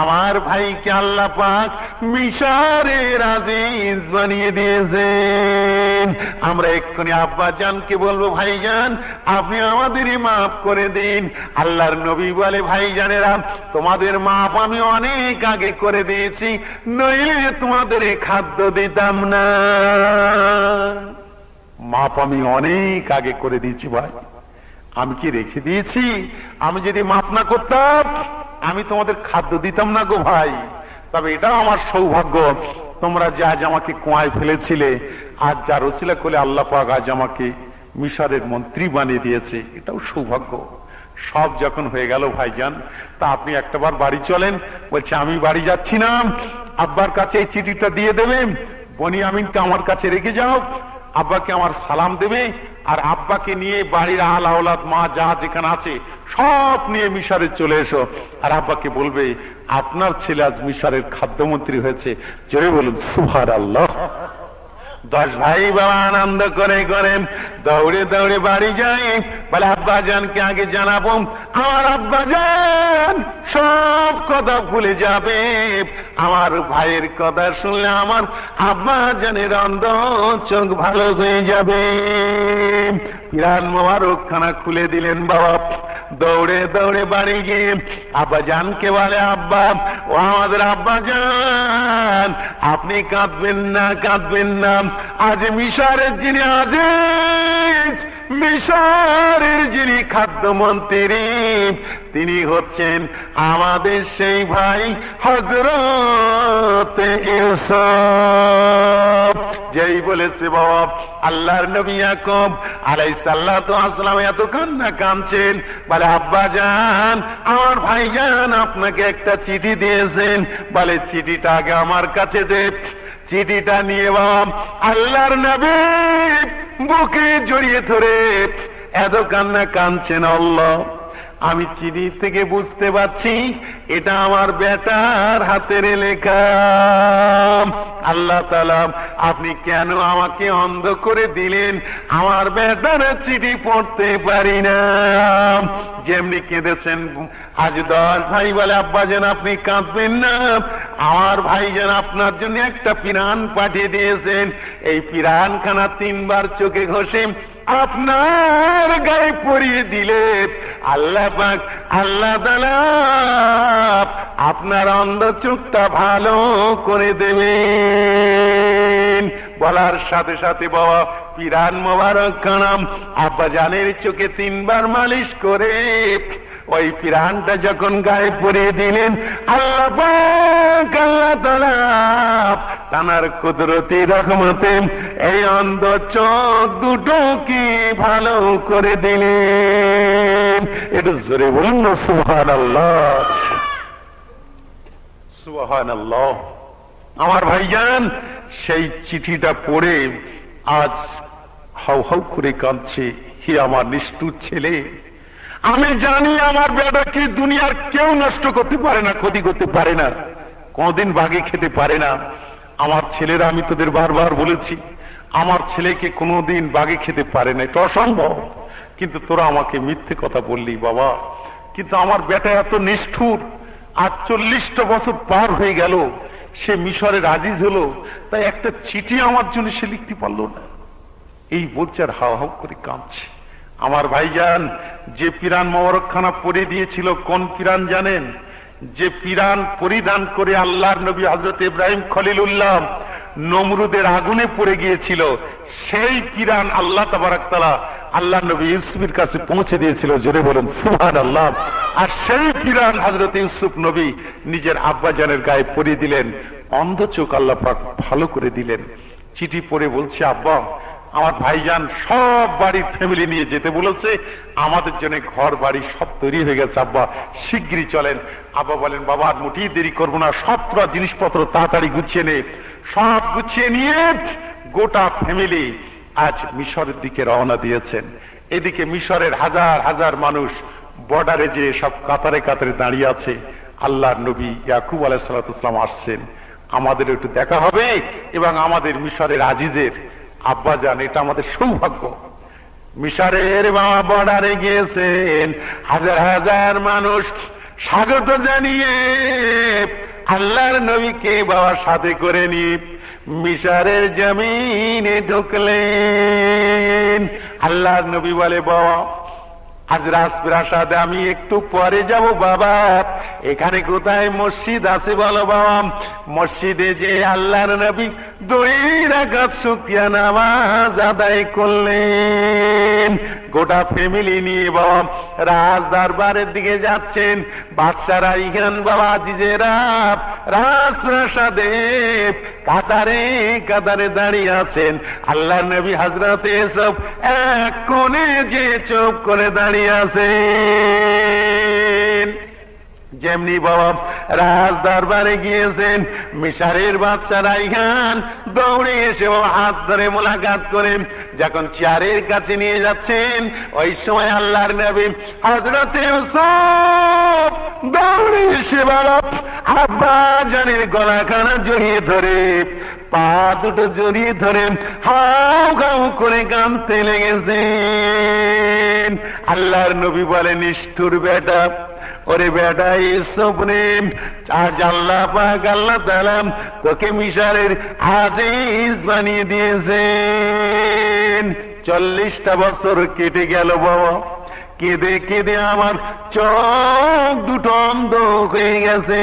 আমার ভাইকে আল্লাহ পাক মিশরের আজিজ বানিয়ে দিয়েছেন। আমরা এক্ষুনি আব্বা জানকে বলবো ভাইজান আপনি আমাদেরই মাফ করে দিন। আল্লাহর নবী বলে ভাইজানেরা তোমাদের মাপ আমি অনেক আগে করে দিয়েছি, নইলে তোমাদের খাদ্য দিতাম না। মাপ আমি অনেক আগে করে দিয়েছি ভাই, আমি কি রেখে দিয়েছি? আমি যদি মাপ না করতাম আমি তোমাদের খাদ্য দিতাম না গো ভাই। তবে এটাও আমার সৌভাগ্য, তোমরা যে আজ আমাকে কুয়ায় ফেলেছিলে, আজ যার ওসিলা করে আল্লাহ পাক আজ আমাকে মিশরের মন্ত্রী বানিয়ে দিয়েছে, এটাও সৌভাগ্য। সব যখন হয়ে গেল ভাইজান, তা আপনি একটাবার বাড়ি চলেন। বলছে আমি বাড়ি যাচ্ছি না, আব্বার কাছে এই চিঠিটা দিয়ে দেবেন, বনিয়ামিনকে আমার কাছে রেখে যাও, আব্বাকে আমার সালাম দেবে, আর আব্বাকে নিয়ে বাড়ির আল আওলাদ মা যা যেখানে আছে সব নিয়ে মিশরে চলে এসো। আর আব্বাকে বলবে আপনার ছেলে আজ মিশরের খাদ্যমন্ত্রী হয়েছে। জোরে বলুন সুবহানাল্লাহ। 10 ভাই বাবা আনন্দ করে করেন, দৌড়ে দৌড়ে বাড়ি যায়। বলে আব্বা জানকে আগে জানাবো, আমার আব্বা জান সব কথা ভুলে যাবে। আমার ভাইয়ের কথা শুনলে আমার আব্বা জানের অন্ধ চোখ ভালো হয়ে যাবে। পিরান মোবারক খানা খুলে দিলেন বাবা। দৌড়ে দৌড়ে বাড়ি গিয়ে আব্বা জানকে বলে, আব্বা ও আমাদের আব্বা জান, আপনি কাঁদবেন না, কাঁদবেন না। আজ মিশরের যিনি আজিজ, মিশরের যিনি খাদ্যমন্ত্রী, তিনি হচ্ছেন আমাদের সেই ভাই হযরত ইউসুফ। যেই বলেছে বাবা, আল্লাহর নবী ইয়াকুব আলাইহিস সালাতু ওয়াস সালাম এত কান্না কাঁদছেন। বলে আব্বা জান, আমার ভাইজান আপনাকে একটা চিঠি দিয়েছেন। বলে চিঠিটা আগে আমার কাছে দে। চিঠিটা নিয়ে বাবা আল্লাহর নবী বুকে জড়িয়ে ধরে এত কান্না কাঁদছেন। আল্লাহ, আমি চিঠি থেকে বুঝতে পারছি এটা আমার বেটার হাতের লেখা। আল্লাহ তাআলা আপনি কেন আমাকে অন্ধ করে দিলেন? আমার বেটার চিঠি পড়তে পারি না। যেমনি কেঁদেছেন। আজ 10 ভাই বলে আব্বা যেন আপনি কাঁদবেন না, আমার ভাই যেন আপনার জন্য একটা পিরান পাঠিয়ে দিয়েছেন। এই পিরানখানা 3 বার চোখে ঘষে আপনার গায়ে পরিয়ে দিলে আল্লাহ পাক, আল্লাহ তাআলা আপনার অন্ধ চোখটা ভালো করে দেবেন। বলার সাথে সাথে বাবা পিরান মোবারক খানাম আব্বা জানের চোখে 3 বার মালিশ করে ওই পিরানটা যখন গায়ে পরিয়ে দিলেন, আল্লাহ পাক, আল্লাহ তাআলা তানার কুদরতি রহমতে এই অন্ধ চোখ দুটোকে ভালো করে দিলেন। একটু জোরে বলুন না সুবহানাল্লাহ, সুবহানাল্লাহ। আমার ভাইজান সেই চিঠিটা পড়ে আজ হাউ হাউ করে কাঁদছে। হে আমার নিষ্ঠুর ছেলে, আমি জানি আমার বেটাকে দুনিয়ার কেউ নষ্ট করতে পারে না, ক্ষতি করতে পারে না, কোনদিন বাগে খেতে পারে না। আমার ছেলেরা, আমি তোদের বারবার বলেছি, আমার ছেলেকে কোনদিন বাগে খেতে পারে না, এটা অসম্ভব। কিন্তু তোরা আমাকে মিথ্যে কথা বললি বাবা। কিন্তু আমার বেটা এত নিষ্ঠুর, আজ 40টা বছর পার হয়ে গেল, সে মিশরের আজিজ হলো, তাই একটা চিঠি আমার জন্য সে লিখতে পারলো না। এই বলছে আর হাও হাও করে কাঁদছে। আমার ভাইজান যে পিরান মোবারকখানা পরে দিয়েছিল, কোন পিরান জানেন? যে পিরান পরিধান করে আল্লাহর নবী হযরত ইব্রাহিম খলিলুল্লাহ নমরুদের আগুনে পড়ে গিয়েছিল, সেই পিরান আল্লাহ তাবারক তাআলা আল্লাহ নবী ইউসুফের কাছে পৌঁছে দিয়েছিল। জোরে বলেন সুবহানাল্লাহ। আর সেই পিরান হযরত ইউসুফ নবী নিজের আব্বা জানের গায়ে পরিয়ে দিলেন। অন্ধ চোখ আল্লাহ পাক ভালো করে দিলেন। চিঠি পড়ে বলছে, আব্বা আমার ভাইজান সব বাড়ির ফ্যামিলি নিয়ে যেতে বলেছে, আমাদের জন্য ঘর বাড়ি সব তৈরি হয়ে গেছে, আব্বা শিগগিরই চলেন। আব্বা বলেন, বাবা আর মোটেই দেরি করবো না, সব জিনিসপত্র তাড়াতাড়ি গুছিয়ে নে। সব গুছিয়ে নিয়ে গোটা ফ্যামিলি আজ মিশরের দিকে রওনা দিয়েছেন। এদিকে মিশরের হাজার হাজার মানুষ বর্ডারে যে সব কাতারে কাতারে দাঁড়িয়ে আছে। আল্লাহর নবী ইয়াকুব আলাইহিস সালাতু ওয়াস সালাম আসছেন, আমাদের একটু দেখা হবে এবং আমাদের মিশরের আজিজের আব্বা জান, এটা আমাদের সৌভাগ্য। মিশরের বাবা বর্ডারে গিয়েছেন, হাজার হাজার মানুষ স্বাগত জানিয়ে আল্লাহর নবীকে বাবার সাথে করে নিয়ে মিশরের জমিনে ঢুকলেন। আল্লাহর নবী বলে, বাবা আজ রাজপ্রাসাদে আমি একটু পরে যাব বাবা, এখানে কোথায় মসজিদ আছে বলো বাবা। মসজিদে যে আল্লাহর নবী 2 রাকাত শুকরিয়া নামাজ আদায় করলেন। গোটা ফ্যামিলি নিয়ে বাবা রাজ দরবারের দিকে যাচ্ছেন। বাদশারা ইখান বাবা আজিজেরা রাজপ্রাসাদে কাতারে কাতারে দাঁড়িয়ে আছেন। আল্লাহর নবী হযরত ইউসুফ এক কোণে যে চুপ করে দাঁড়িয়ে আছেন। যেমনি বাবা রাজ দরবারে গিয়েছেন, মিশরের বাদশা রাইহান দৌড়ে এসে বাবা হাত ধরে মোলাকাত করে যখন চেয়ারের কাছে নিয়ে যাচ্ছেন, ওই সময় আল্লাহর নবী হযরতে ইউসুফ দৌড়ে এসে বাবা আব্বা জানের গলাখানা জড়িয়ে ধরে, পা দুটো জড়িয়ে ধরে হাউ হাউ করে কাঁদতে লেগেছেন। আল্লাহর নবী বলেন, নিষ্ঠুর বেটা, ওরে বেটা ইউসুফ রে, আজ আল্লাহ পাক আল্লাহ তাআলা তোকে মিশরের আজিজ বানিয়ে দিয়েছেন। 40টা বছর কেটে গেল বাবা, কেঁদে কেঁদে আমার চোখ দুটো অন্ধ হয়ে গেছে।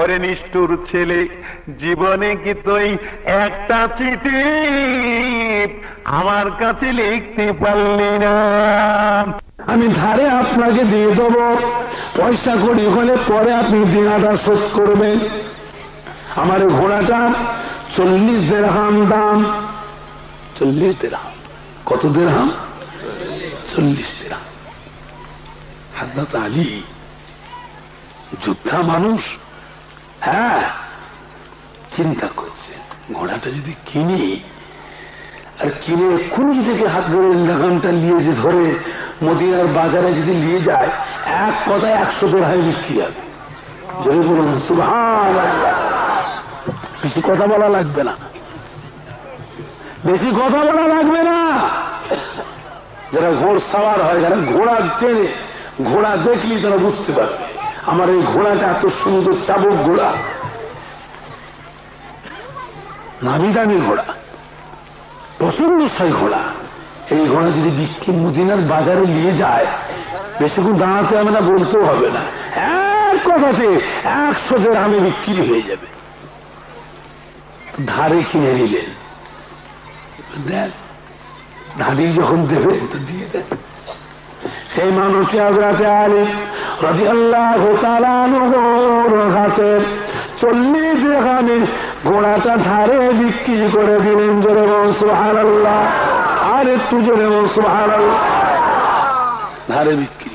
ওরে নিষ্ঠুর ছেলে, জীবনে কি তুই একটা চিঠি আমার কাছে লিখতে পারলি না? আমি ধারে আপনাকে দিয়ে দেবো, পয়সা কড়ি হলে পরে আপনি দিনাটা শোধ করবেন। আমার ঘোড়াটা 40 দিরহাম দাম। 40 দিরহাম। কত দিরহাম? 40 দিরহাম। হযরত আলী যোদ্ধা মানুষ, হ্যাঁ, চিন্তা করছে ঘোড়াটা যদি কিনি, আর কিনে এক্ষুনি থেকে হাত ধরে লাগামটা নিয়ে যে ধরে মদিনার বাজারে যদি নিয়ে যায়, এক কথায় 100 দিরহামে বিক্রি হবে। যদি বলুন সুবহানাল্লাহ। বেশি কথা বলা লাগবে না, বেশি কথা বলা লাগবে না। যারা ঘোড় সাওয়ার হয়, যারা ঘোড়া চেনে, ঘোড়া দেখলি তারা বুঝতে পারবে আমার এই ঘোড়াটা এত সুন্দর চাবুক ঘোড়া, নামি দামি ঘোড়া, পছন্দসাই ঘোড়া। এই ঘোড়া যদি বিক্রি মদিনার বাজারে নিয়ে যায়, বেশিক্ষণ দাঁড়াতে হবে না, বলতেও হবে না, এক কথাতে 100 দিরহামে বিক্রি হয়ে যাবে। ধারে কিনে নিলেন, দেন ধানি যখন দেবে তো দিয়ে দেন। সেই মানুষটি হযরত আলী রাদিয়াল্লাহু তাআলা আনহুর হাতে 40 দিরহামে ঘোড়াটা ধারে বিক্রি করে দিলেন। জোরে বল সুবহানাল্লাহ। আর একটু জোরে বল সুবহানাল্লাহ। ধারে বিক্রি,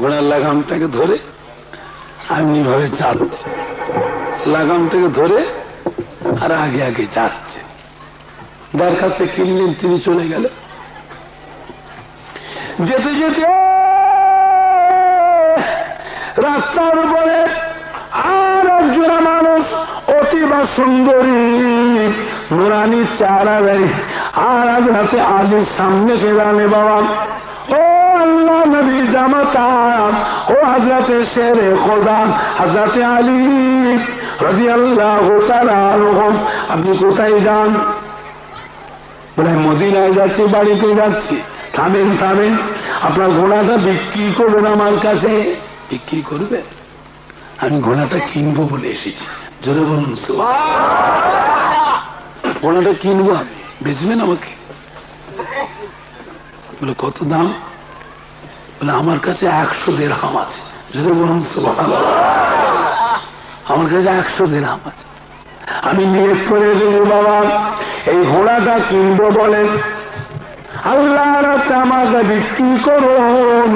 ঘোড়ার লাগামটাকে ধরে এমনি ভাবে চালছে, লাগামটাকে ধরে আর আগে আগে যাচ্ছে। যার কাছে কিনলেন তিনি চলে গেল। যেতে যেতে রাস্তার উপরে আর একজন মানুষ অতিবা সুন্দরী নুরানি চেহারা দেয়, আর হযরত আলীর সামনে কে জানে বাবা, ও আল্লাহ নবী জামাতা, ও হযরতে শেরে খোদা হযরত আলী রাদিয়াল্লাহু তাআলা আনহু, আপনি কোথায় যান? বলে মদিনায় যাচ্ছি, বাড়িতে যাচ্ছি। থামেন থামেন, আপনার ঘোড়াটা বিক্রি করবেন আমার কাছে? বিক্রি করবে? আমি ঘোড়াটা কিনবো বলে এসেছি। জোরে বলুন সুবহানাল্লাহ। ঘোড়াটা কিনবো আমি, বেচবেন আমাকে? বলে কত দাম? বলে আমার কাছে 100 দিরহাম আছে। জোরে বলুন সুবহানাল্লাহ। আমার কাছে 100 দিরহাম আছে। আমি নিয়ত করে দিই বাবা, এই ঘোড়াটা কিনবো বলেন, আল্লাহর আমাকে বিক্রি করুন।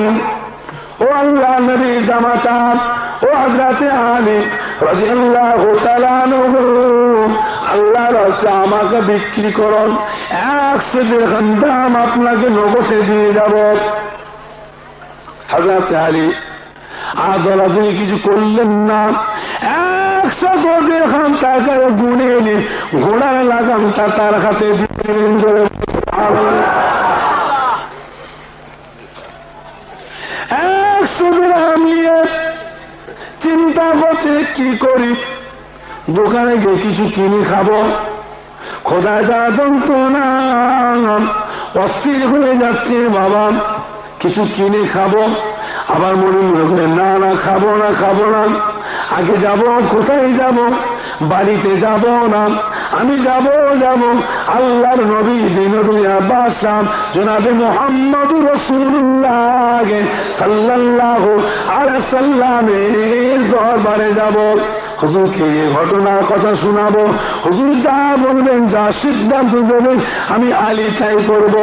ও আল্লাহ নবী জামাতা, ও হযরত আলী রাদিয়াল্লাহু তাআলা আনহু, আল্লাহর রাস্তায় আমাকে বিক্রি করুন, 100 দিরহাম দাম আপনাকে নগদে দিয়ে যাব। হযরত আলী আদালতে কিছু করলেন না, 100 দিরহাম টাকা গুনে এনে ঘোড়ার লাগামটা তার হাতে দিলেন। 100 দিরহাম নিয়ে চিন্তা করছে কি করি, দোকানে গিয়ে কিছু কিনে খাবো। খোদায় যারা যন্ত্রণা, অস্থির হয়ে যাচ্ছে বাবা, কিছু কিনে খাবো। আবার মনে মনে করে না না খাবো না, খাবো না। আগে যাব, কোথায় যাব? বাড়িতে যাব না, আমি যাব আল্লাহর নবী দিনুল বাদশাহ জনাবে মুহাম্মদুর রাসূলুল্লাহ সাল্লাল্লাহু আলাইহি সাল্লামের দরবারে যাব। হুজুরকে এই ঘটনার কথা শোনাবো। হুজুর যা বলবেন, যা সিদ্ধান্ত দেবেন, আমি আলী তাই করব।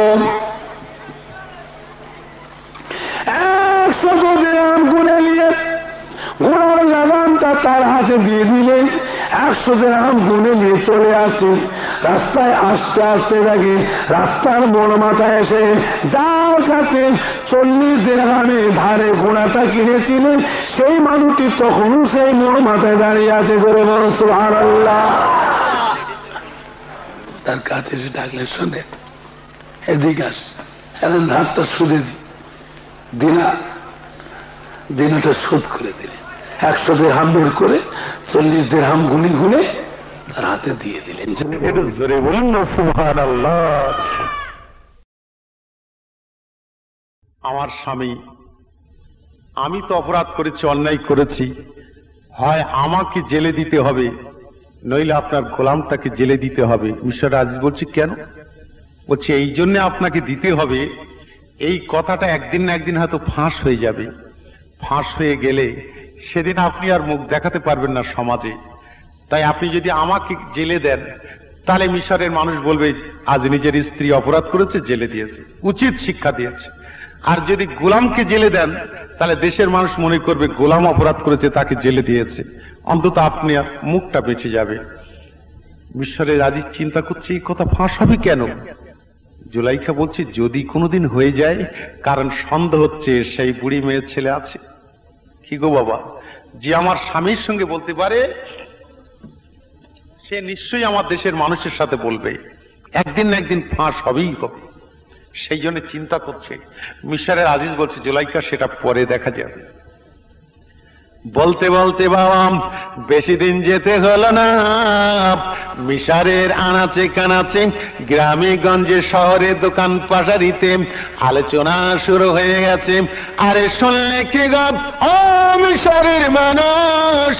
100 দিরহাম গুনে ঘোড়ার লাগামটা তার হাতে দিয়ে দিলেন। 100 দিরহাম গুনে নিয়ে চলে আসি। রাস্তায় আসতে আসতে দেখি রাস্তার মোড় মাথায় এসে যার কাছে 40 দিরহামে ধারে ঘোড়াটা কিনেছিলেন সেই মানুষটি তখনও সেই মোড় মাথায় দাঁড়িয়ে আছে। করে বলো সুবহানাল্লাহ। তার কাছে এসে ডাকলে শোনে, এদিকে আস, এখন ধারটা সুদে দিনাটা শোধ করে দিলেন। 100 দিরহাম বের করে 40 দিরহাম গুনে গুনে তার হাতে দিয়ে দিলেন। একটু জোরে বলুন না সুবহানাল্লাহ। আমার স্বামী, আমি তো অপরাধ করেছি, অন্যায় করেছি, হয় আমাকে জেলে দিতে হবে নইলে আপনার গোলামটাকে জেলে দিতে হবে। মিস্টার আজিজ বলছি কেন? বলছি এই জন্য আপনাকে দিতে হবে, এই কথাটা একদিন না একদিন হয়তো ফাঁস হয়ে যাবে। ফাঁস হয়ে গেলে সেদিন আপনি আর মুখ দেখাতে পারবেন না সমাজে। তাই আপনি যদি আমাকে জেলে দেন তাহলে মিশরের মানুষ বলবে আজ নিজের স্ত্রী অপরাধ করেছে, জেলে দিয়েছে, উচিত শিক্ষা দিয়েছে। আর যদি গোলামকে জেলে দেন তাহলে দেশের মানুষ মনে করবে গোলাম অপরাধ করেছে, তাকে জেলে দিয়েছে, অন্তত আপনি মুখটা বেঁচে যাবে। মিশরের আজিজ চিন্তা করছে এই কথা ফাঁস হবে কেন। জুলাইখা বলছে যদি কোনোদিন হয়ে যায়, কারণ সন্দেহ হচ্ছে সেই বুড়ি মেয়ের ছেলে আছে। কি গো বাবা, যে আমার স্বামীর সঙ্গে বলতে পারে সে নিশ্চয়ই আমার দেশের মানুষের সাথে বলবে, একদিন না একদিন ফাঁস হবেই হবে। সেই জন্য চিন্তা করছে। মিশরের আজিজ বলছে জুলাইখা সেটা পরে দেখা যাবে। বলতে বলতে বাবা বেশি দিন যেতে হলো না, মিশরের আনাচে কানাচে গ্রামে গঞ্জে শহরে দোকান পাশারিতে আলোচনা শুরু হয়ে গেছে। আরে শুনলে কি গো ও মিশরের মানুষ,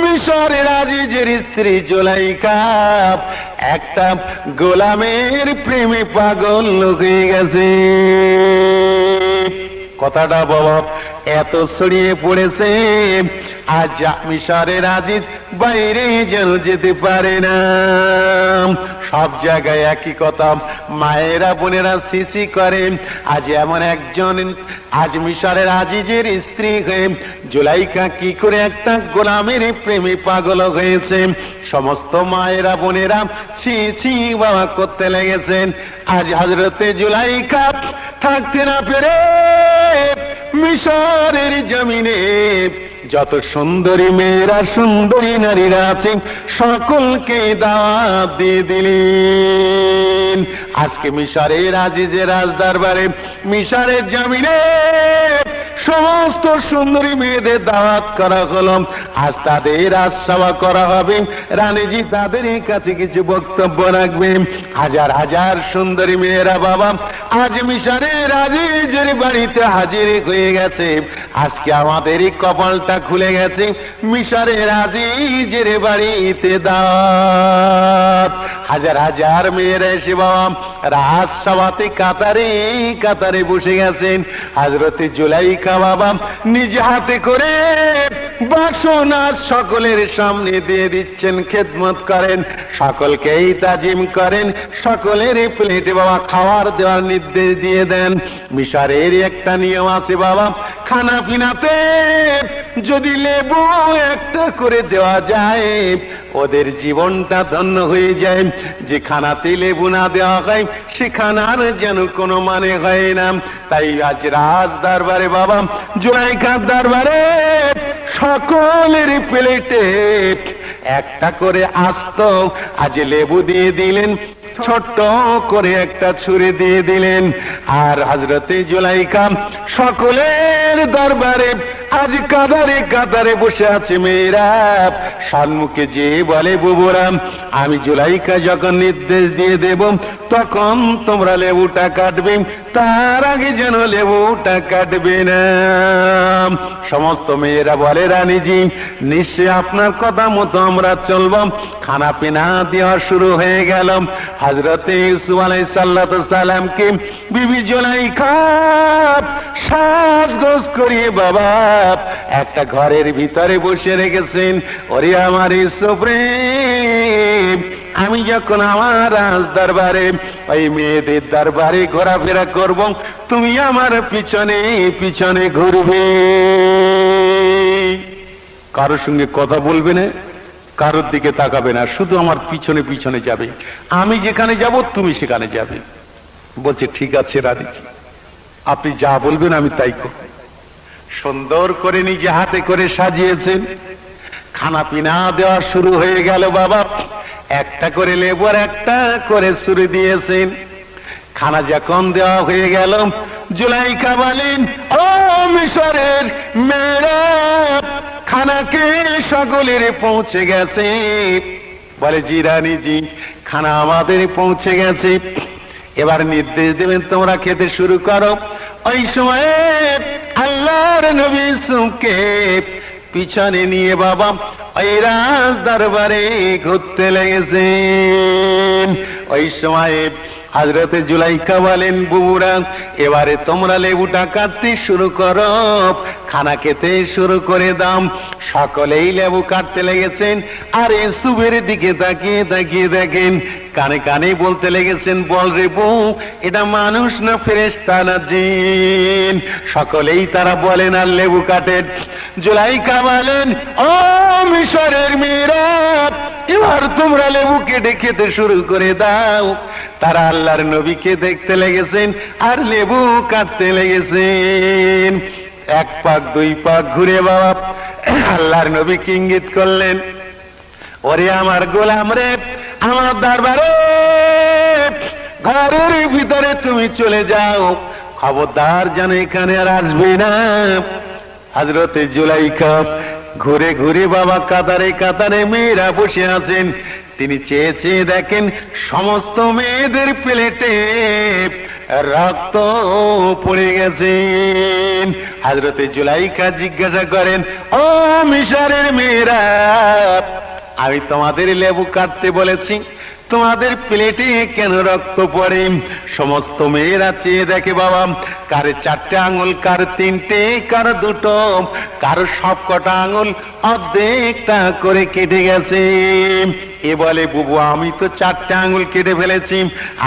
মিশরের আজিজের স্ত্রী জুলাইখা একটা গোলামের প্রেমে পাগল হয়ে গেছে। কথাটা বাবা এত ছড়িয়ে পড়েছে আজ মিশরের আজিজ বাইরে যেন যেতে পারে না। সব জায়গায় একই কথা, মায়েরা বোনেরা সিসি করে। আজ এমন একজন আজ মিশরের আজিজের স্ত্রী হয়ে জুলাইখা কি করে একটা গোলামের প্রেমে পাগল হয়েছে। সমস্ত মায়েরা বোনেরা ছি ছি বাবা করতে লেগেছেন। আজ হযরতে জুলাইখা থাকতে না পেরে মিশরের জমিনে যত সুন্দরী মেয়েরা সুন্দরী নারীরা আছে সকলকে দাওয়াত দিয়ে দিলেন। আজকে মিশরের আজিজের রাজদরবারে মিশরের জমিনে সমস্ত সুন্দরী মেয়েদের দাওয়াত করা হলো। আজ তাদের আশাবা করা হবে, রানীজি তাদের কাছে কিছু বক্তব্য রাখবেন। হাজার হাজার সুন্দরী মেয়েরা বাবা আজ মিশরের আজিজের বাড়িতে হাজির হয়ে গেছে। আজকে আমাদের কপালটা খুলে গেছে, মিশরের আজিজের বাড়িতে দাওয়াত। হাজার হাজার মেয়েরা এসে বাবা রাজসভাতে কাতারে কাতারে বসে গেছেন। হযরতে জুলাইখা বাবা নিজ হাতে করে বাসন আজ সকলের সামনে দিয়ে দিচ্ছেন, খেদমত করেন, সকলকেই তাজিম করেন, সকলের প্লেটে বাবা খাবার দেওয়ার নির্দেশ দিয়ে দেন। মিশরের একটা নিয়ম আছে বাবা, খানা পিনাতে যদি লেবু একটা করে দেওয়া যায় ওদের জীবনটা ধন্য হয়ে যায়। যে খানাতে লেবু না দেওয়া হয় সে খানার যেন কোনো মানে হয় না। তাই আজ রাজ দরবারে বাবা জুলাইখার দরবারে সকলের প্লেটে একটা করে আস্ত আজ লেবু দিয়ে দিলেন, ছোট্ট করে একটা ছুরি দিয়ে দিলেন। আর হযরতে জুলাইখা সকলের দরবারে আজ কাতারে কাতারে বসে আছে মেয়েরা। সম্মুখে যে বলে বুবুরা আমি জুলাইখা যখন নির্দেশ দিয়ে দেব তখন তোমরা লেবুটা কাটবে, তার আগে যেন লেবুটা কাটবে না। সমস্ত মেয়েরা বলে রানীজি নিশ্চয় আপনার কথা মতো আমরা চলব। খানা পিনা দেওয়া শুরু হয়ে গেল। হযরতে ইউসুফ আলাইহিস সালামকে বিবি জুলাইখা সাজগোজ করিয়ে বাবা একটা ঘরের ভিতরে বসে রেখেছেন। ওরে আমার ইউসুফ রে, আমি যখন আমার রাজ দরবারে ওই মেয়েদের দরবারে ঘোরাফেরা করব তুমি আমার পিছনে পিছনে ঘুরবে। কারোর সঙ্গে কথা বলবে না, কারোর দিকে তাকাবে না, শুধু আমার পিছনে পিছনে যাবে, আমি যেখানে যাব তুমি সেখানে যাবে। বলছে ঠিক আছে রানীজি, আপনি যা বলবেন আমি তাই করব। সুন্দর করে নিজে হাতে করে সাজিয়েছেন, খানা পিনা দেওয়া শুরু হয়ে গেল। বাবা একটা করে লেবু আর একটা করে ছুরি দিয়েছেন। খানা যখন দেওয়া হয়ে গেল, জুলাইখা বলেন, ও মিশরের মেয়েরা, খানাকে সকলের পৌঁছে গেছে। বলে জি রানীজি, খানা আমাদের পৌঁছে গেছে, এবার নির্দেশ দেবেন তোমরা খেতে শুরু করো। ওই সময় আল্লাহর নবী ইউসুফকে পিছনে নিয়ে বাবা ওই রাজ দরবারে ঘুরতে লেগেছেন। ওই সময় হযরতে জুলাইখা বলেন, বুবুরা এবারে তোমরা লেবুটা কাটতে শুরু করো, খানা খেতে শুরু করে দাও। সকলেই লেবু কাটতে লেগেছেন, আর ইউসুফের দিকে তাকিয়ে তাকিয়ে দেখেন, কানে কানে বলতে লেগেছেন, বল রে বউ, এটা মানুষ না ফেরেশতা না জিন? সকলেই তারা বলেন আর লেবু কাটেন। জুলাইখা বলেন, ও মিশরের মেয়েরা, এবার তোমরা লেবু কেটে খেতে শুরু করে দাও। তারা আল্লাহর নবীকে দেখতে লেগেছেন আর লেবু কাটতে লেগেছেন। এক পাক দুই পাক ঘুরে বাবা আল্লাহর নবীকে ইঙ্গিত করলেন, ওরে আমার গোলাম রে, আমার দরবারে ঘরের ভিতরে তুমি চলে যাও, খবরদার যেন এখানে আর আসবে না। হযরতে জুলাইখা ঘুরে ঘুরে বাবা কাতারে কাতারে মেয়েরা বসে আছেন। তিনি চেয়ে চেয়ে দেখেন সমস্ত মেয়েদের প্লেটে রক্ত পড়ে গেছেন। হযরতে জুলাইখা জিজ্ঞাসা করেন, ও মিশরের মেয়েরা, আমি তোমাদের লেবু কাটতে বলেছি, তোমাদের প্লেটে কেন রক্ত পড়ে? সমস্ত মেয়েরা চেয়ে দেখে বাবা, কারে 4টে আঙুল, কার 3টে, কার 2টো, কারো সব কটা আঙুল অর্ধেকটা করে কেটে গেছে। এ বলে, বুবু আমি তো 4টে আঙুল কেটে ফেলেছি।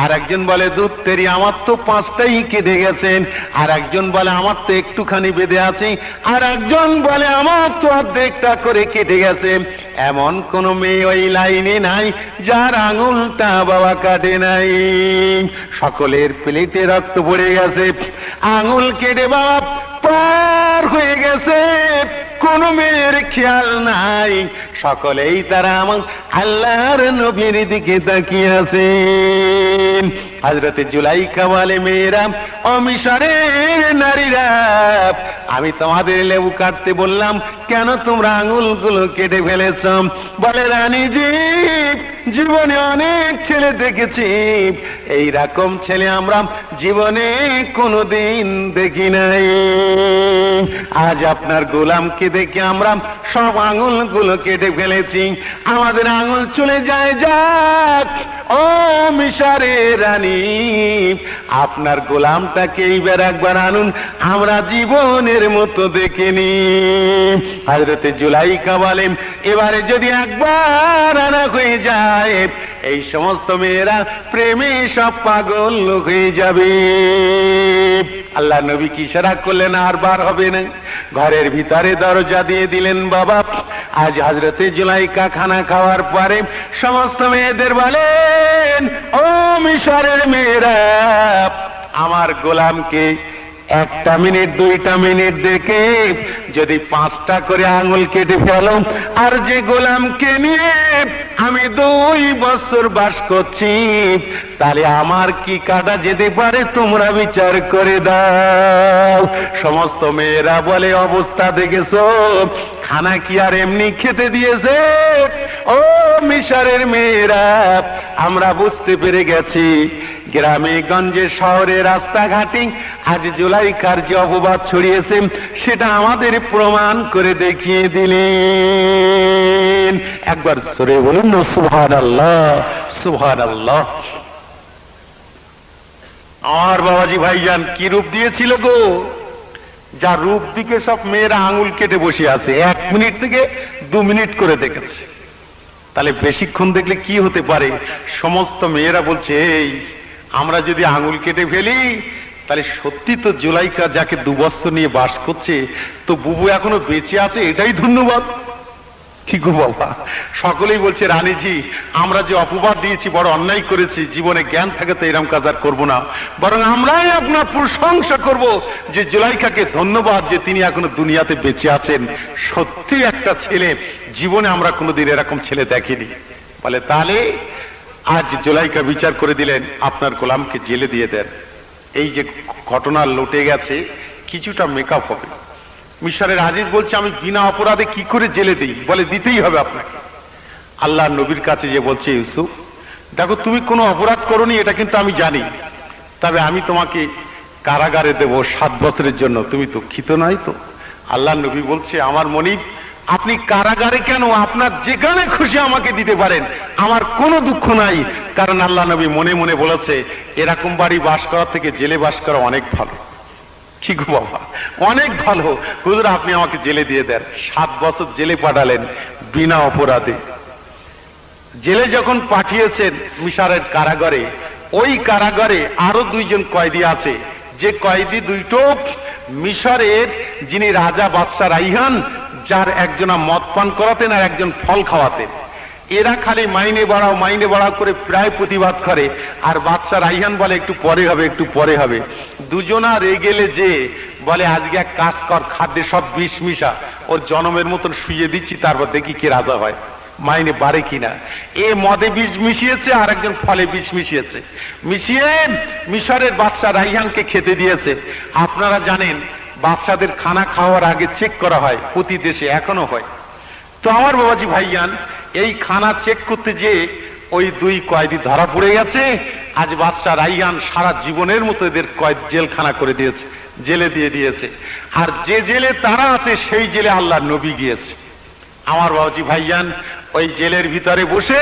আর একজন বলে, দুধতেরি আমার তো 5টাই কেটে গেছেন। আর একজন বলে, আমার তো একটুখানি বেঁধে আছে। আর একজন বলে, আমার তো অর্ধেকটা করে কেটে গেছে। এমন কোন মেয়ে ওই লাইনে নাই যার আঙুলটা বাবা কাটে নাই। সকলের প্লেটে রক্ত পড়ে গেছে, আঙুল কেটে বাবা পার হয়ে গেছে, কোন মেয়ের খেয়াল নাই। সকলেই তারা আমার আল্লাহর নবীর দিকে তাকিয়ে আছেন। হযরতে জুলাইখা বলে, মেয়েরা, ও মিশরের নারীরা, আমি তোমাদের লেবু কাটতে বললাম, কেন তোমরা আঙুলগুলো কেটে ফেলেছ? বলে, রানীজি, জীবনে অনেক ছেলে দেখেছি, এই রকম ছেলে আমরা জীবনে কোনোদিন দেখি নাই। আজ আপনার গোলামকে দেখে আমরা সব আঙুলগুলো কেটে ফেলেছি, আমাদের আঙুল চলে যায় যাক। ও মিশরের রানী, আপনার গোলামটাকে এইবার একবার আনুন, আমরা জীবনের মতো দেখিনি। হযরতে জুলাইখা বলেন, এবারে যদি একবার আনা হয়ে যায়, এই সমস্ত মেয়েরা প্রেমে সব পাগল হয়ে যাবে। আল্লাহ নবী কি ইশারা করলেন, আর বার হবে না। ঘরের ভিতরে দরজা দিয়ে দিলেন বাবা। আজ হযরতে জুলাইখা খানা খাওয়ার পরে সমস্ত মেয়েদের বলেন, ও মিশরের মেয়েরা, আমার গোলামকে 1টা মিনিট 2টা মিনিট দেখে যদি 5টা করে আঙুল কেটে ফেলো, আর যে গোলামকে নিয়ে আমি 2 বছর বাস করছি, তাহলে আমার কি কাটা যেতে পারে তোমরা বিচার করে দাও। সমস্ত মেয়েরা বলে, অবস্থা দেখেছো, খানা কি আর এমনি খেতে দিয়েছে? ও মিশরের মেয়েরা, আমরা বুঝতে পেরে গেছি, গ্রামে গঞ্জে শহরে রাস্তাঘাটে আজ জুলাইখার যে অপবাদ ছড়িয়েছে, সেটা আমাদের প্রমাণ করে দেখিয়ে দিলেন। একবার সরে বলুন না, সুবহানাল্লাহ, সুবহানাল্লাহ। আমার বাবাজি ভাইজান কি রূপ দিয়েছিল গো, যা রূপ দিকে সব মেয়েরা আঙুল কেটে বসে আছে, 1 মিনিট থেকে 2 মিনিট করে দেখেছে। তাহলে বেশিক্ষণ দেখলে কি হতে পারে? সমস্ত মেয়েরা বলছে, এই আমরা যদি আঙুল কেটে ফেলি, তাহলে সত্যি তো জুলাইখা যাকে 2 বছর নিয়ে বাস করছে, তো বুবু এখনো বেঁচে আছে, এটাই ধন্যবাদ। কি গো বাবা, সকলেই বলছে রানীজি আমরা যে অপবাদ দিয়েছি বড় অন্যায় করেছি, জীবনে জ্ঞান থাকে তো এরকম কাজ আর করবো না, বরং আমরাই আপনার প্রশংসা করব যে জুলাইখাকে ধন্যবাদ যে তিনি এখনো দুনিয়াতে বেঁচে আছেন। সত্যি একটা ছেলে, জীবনে আমরা কোনোদিন এরকম ছেলে দেখিনি। বলে তাহলে আজ জুলাইখা বিচার করে দিলেন আপনার গোলামকে জেলে দিয়ে দেন। এই যে ঘটনা লুটে গেছে কিছুটা মেকআপ হবে। মিশরের আজিজ বলছে আমি বিনা অপরাধে কি করে জেলে দিই? বলে দিতেই হবে আপনাকে। আল্লাহ নবীর কাছে যে বলছে ইউসুফ দেখো তুমি কোনো অপরাধ করোনি এটা কিন্তু আমি জানি, তবে আমি তোমাকে কারাগারে দেব 7 বছরের জন্য, তুমি দুঃখিত নয় তো? আল্লাহ নবী বলছে আমার মনিব আপনি কারাগারে কেন, আপনার যেখানে খুশি আমাকে দিতে পারেন, আমার কোনো দুঃখ নাই। কারণ আল্লাহ নবী মনে মনে বলেছে এরকম বাড়ি বাস করা থেকে জেলে বাস করা অনেক ভালো। কি গো বাবা, অনেক ভালো। হুজুর আপনি আমাকে জেলে দিয়ে দেন। 7 বছর জেলে পাঠালেন বিনা অপরাধে। জেলে যখন পাঠিয়েছেন মিশরের কারাগারে, ওই কারাগারে আরো 2 জন কয়েদি আছে, যে কয়েদি দুইটো মিশরের যিনি রাজা বাদশা রাইহান, যার একজনা মদ পান করাতেন আর একজন ফল খাওয়াতেন। এরা খালি মাইনে বাড়াও করে প্রায় প্রতিবাদ করে, আর বাদশা রাইহান বলে একটু পরে হবে একটু পরে হবে। দুজনা রেগেলে যে বলে আজকে এক কাজ কর, খাদ্যে সব বিষ মিশা, ওর জনমের মতন শুয়ে দিচ্ছি, তারপর দেখি কি রাজা হয়, মাইনে বাড়ে কিনা। এ মদে বিষ মিশিয়েছে আর একজন ফলে বিষ মিশিয়েছে, মিশিয়ে মিশরের বাদশা রাইহানকে খেতে দিয়েছে। আপনারা জানেন বাদশাদের খানা খাওয়ার আগে চেক করা হয়, প্রতি দেশে এখনো হয়। তো আমার বাবাজি ভাইয়ান এই খানা চেক করতে যে ওই 2 কয়েদি ধরা পড়ে গেছে। আজ বাদশা রাইহান সারা জীবনের মতো এদের জেলখানা করে দিয়েছে, জেলে দিয়ে দিয়েছে। আর যে জেলে তারা আছে সেই জেলে আল্লাহ নবী গিয়েছে। আমার বাবাজি ভাইয়ান ওই জেলের ভিতরে বসে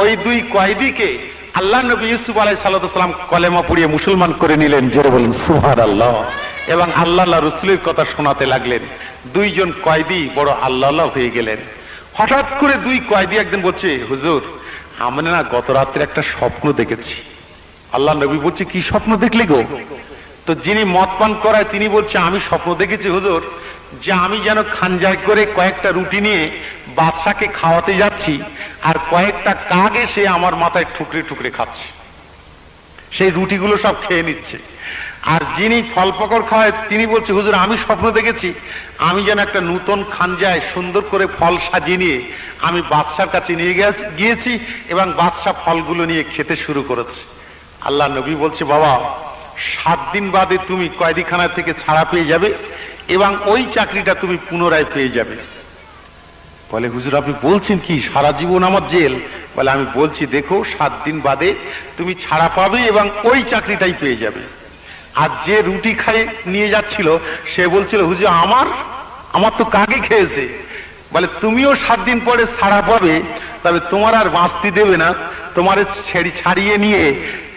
ওই 2 কয়েদিকে আল্লাহ নবী ইউসুফ আলাইহিস সালাম কলেমা পড়িয়ে মুসলমান করে নিলেন। জোরে বলেন সুবহানাল্লাহ। এবং আল্লাহ রসুলের কথা শোনাতে লাগলেন। 2 জন কয়েদি বড় আল্লাহ হয়ে গেলেন। হঠাৎ করে 2 কয়েদি একদিন বলছে হুজুর আমি না গত রাত্রে একটা স্বপ্ন দেখেছি। আল্লাহ নবী বলছে কি স্বপ্ন দেখলে গো? তো যিনি মদ পান করায় তিনি বলছে আমি স্বপ্ন দেখেছি হুজুর যে আমি যেন খানজায় করে কয়েকটা রুটি নিয়ে বাদশাকে খাওয়াতে যাচ্ছি, আর কয়েকটা কাক এসে আমার মাথায় ঠুকরে ঠুকরে খাচ্ছে, সেই রুটিগুলো সব খেয়ে নিচ্ছে। আর যিনি ফল পাকড় খাওয়ায় তিনি বলছে হুজুর আমি স্বপ্ন দেখেছি আমি যেন একটা নতুন খানজায় সুন্দর করে ফল সাজিয়ে নিয়ে আমি বাদশার কাছে নিয়ে গিয়েছি এবং বাদশা ফলগুলো নিয়ে খেতে শুরু করেছে। আল্লাহ নবী বলছে বাবা 7 দিন বাদে তুমি কয়েদিখানা থেকে ছাড়া পেয়ে যাবে এবং ওই চাকরিটা তুমি পুনরায় পেয়ে যাবে। বলে হুজুর আপনি বলছেন কি, সারা জীবন আমার জেল? বলে আমি বলছি দেখো 7 দিন বাদে তুমি ছাড়া পাবে এবং ওই চাকরিটাই পেয়ে যাবে। আর যে রুটি খাই নিয়ে যাচ্ছিল সে বলছিল হুজুর আমার তো কাকে খেয়েছে। বলে তুমিও 7 দিন পরে ছাড়া পাবে, তবে তোমার আর বাঁচতে দেবে না, তোমার ছাড়িয়ে নিয়ে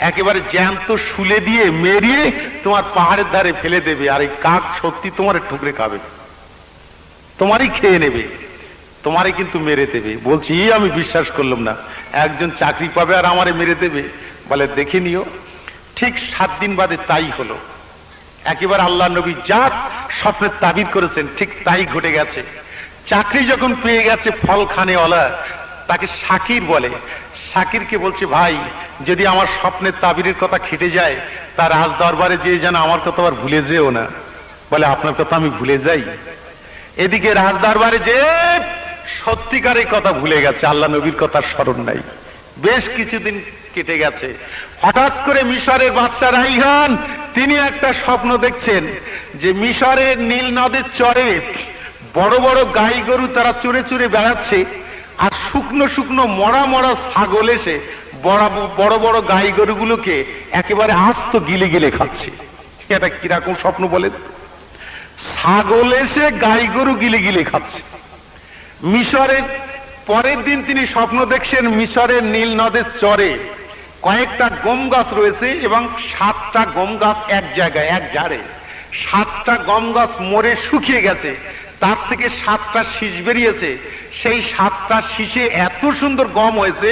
একেবারে জ্যান্ত শুলে দিয়ে মেরিয়ে তোমার পাহাড়ের ধারে ফেলে দেবে, আর এই কাক সত্যি তোমার ঠুকরে খাবে, তোমারই খেয়ে নেবে, তোমারই কিন্তু মেরে দেবে। বলছি আমি বিশ্বাস করলাম না, একজন চাকরি পাবে আর আমারে মেরে দেবে। বলে দেখে নিও। ঠিক 7 দিন বাদে তাই হলো। একেবারে আল্লাহ নবী যা স্বপ্নের তাবির করেছেন ঠিক তাই ঘটে গেছে। চাকরি যখন পেয়ে গেছে ফল খানেওয়ালা, তাকে শাকির বলে। শাকিরকে বলছে ভাই যদি আমার স্বপ্নের তাবিরের কথা খেটে যায় তার রাজ দরবারে যে যেন আমার কথা আবার ভুলে যেও না। বলে আপনার কথা আমি ভুলে যাই? এদিকে রাজ দরবারে যে সত্যিকারের কথা ভুলে গেছে, আল্লাহ নবীর কথা স্মরণ নাই। বেশ কিছুদিন কেটে গেছে। হঠাৎ করে মিশরের বাদশা রাইহান তিনি একটা স্বপ্ন দেখছেন যে মিশরের নীল নদের চরে বড় বড় গাই গরু তারা চড়ে চড়ে বেড়াচ্ছে, আর শুকনো শুকনো মরা মরা ছাগল এসে বড় বড় গাই গরুগুলোকে একেবারে আস্ত গিলে গিলে খাচ্ছে। এটা কিরকম স্বপ্ন বলেন? ছাগল এসে গাই গরু গিলে গিলে খাচ্ছে। মিশরের পরের দিন তিনি স্বপ্ন দেখছেন মিশরের নীল নদের চরে কয়েকটা গম গাছ রয়েছে এবং 7টা গম গাছ এক জায়গায় এক ঝাড়ে। 7টা গম গাছ মরে শুকিয়ে গেছে, তার থেকে 7টা শীষ বেরিয়েছে। সেই 7টা শীষে এত সুন্দর গম হয়েছে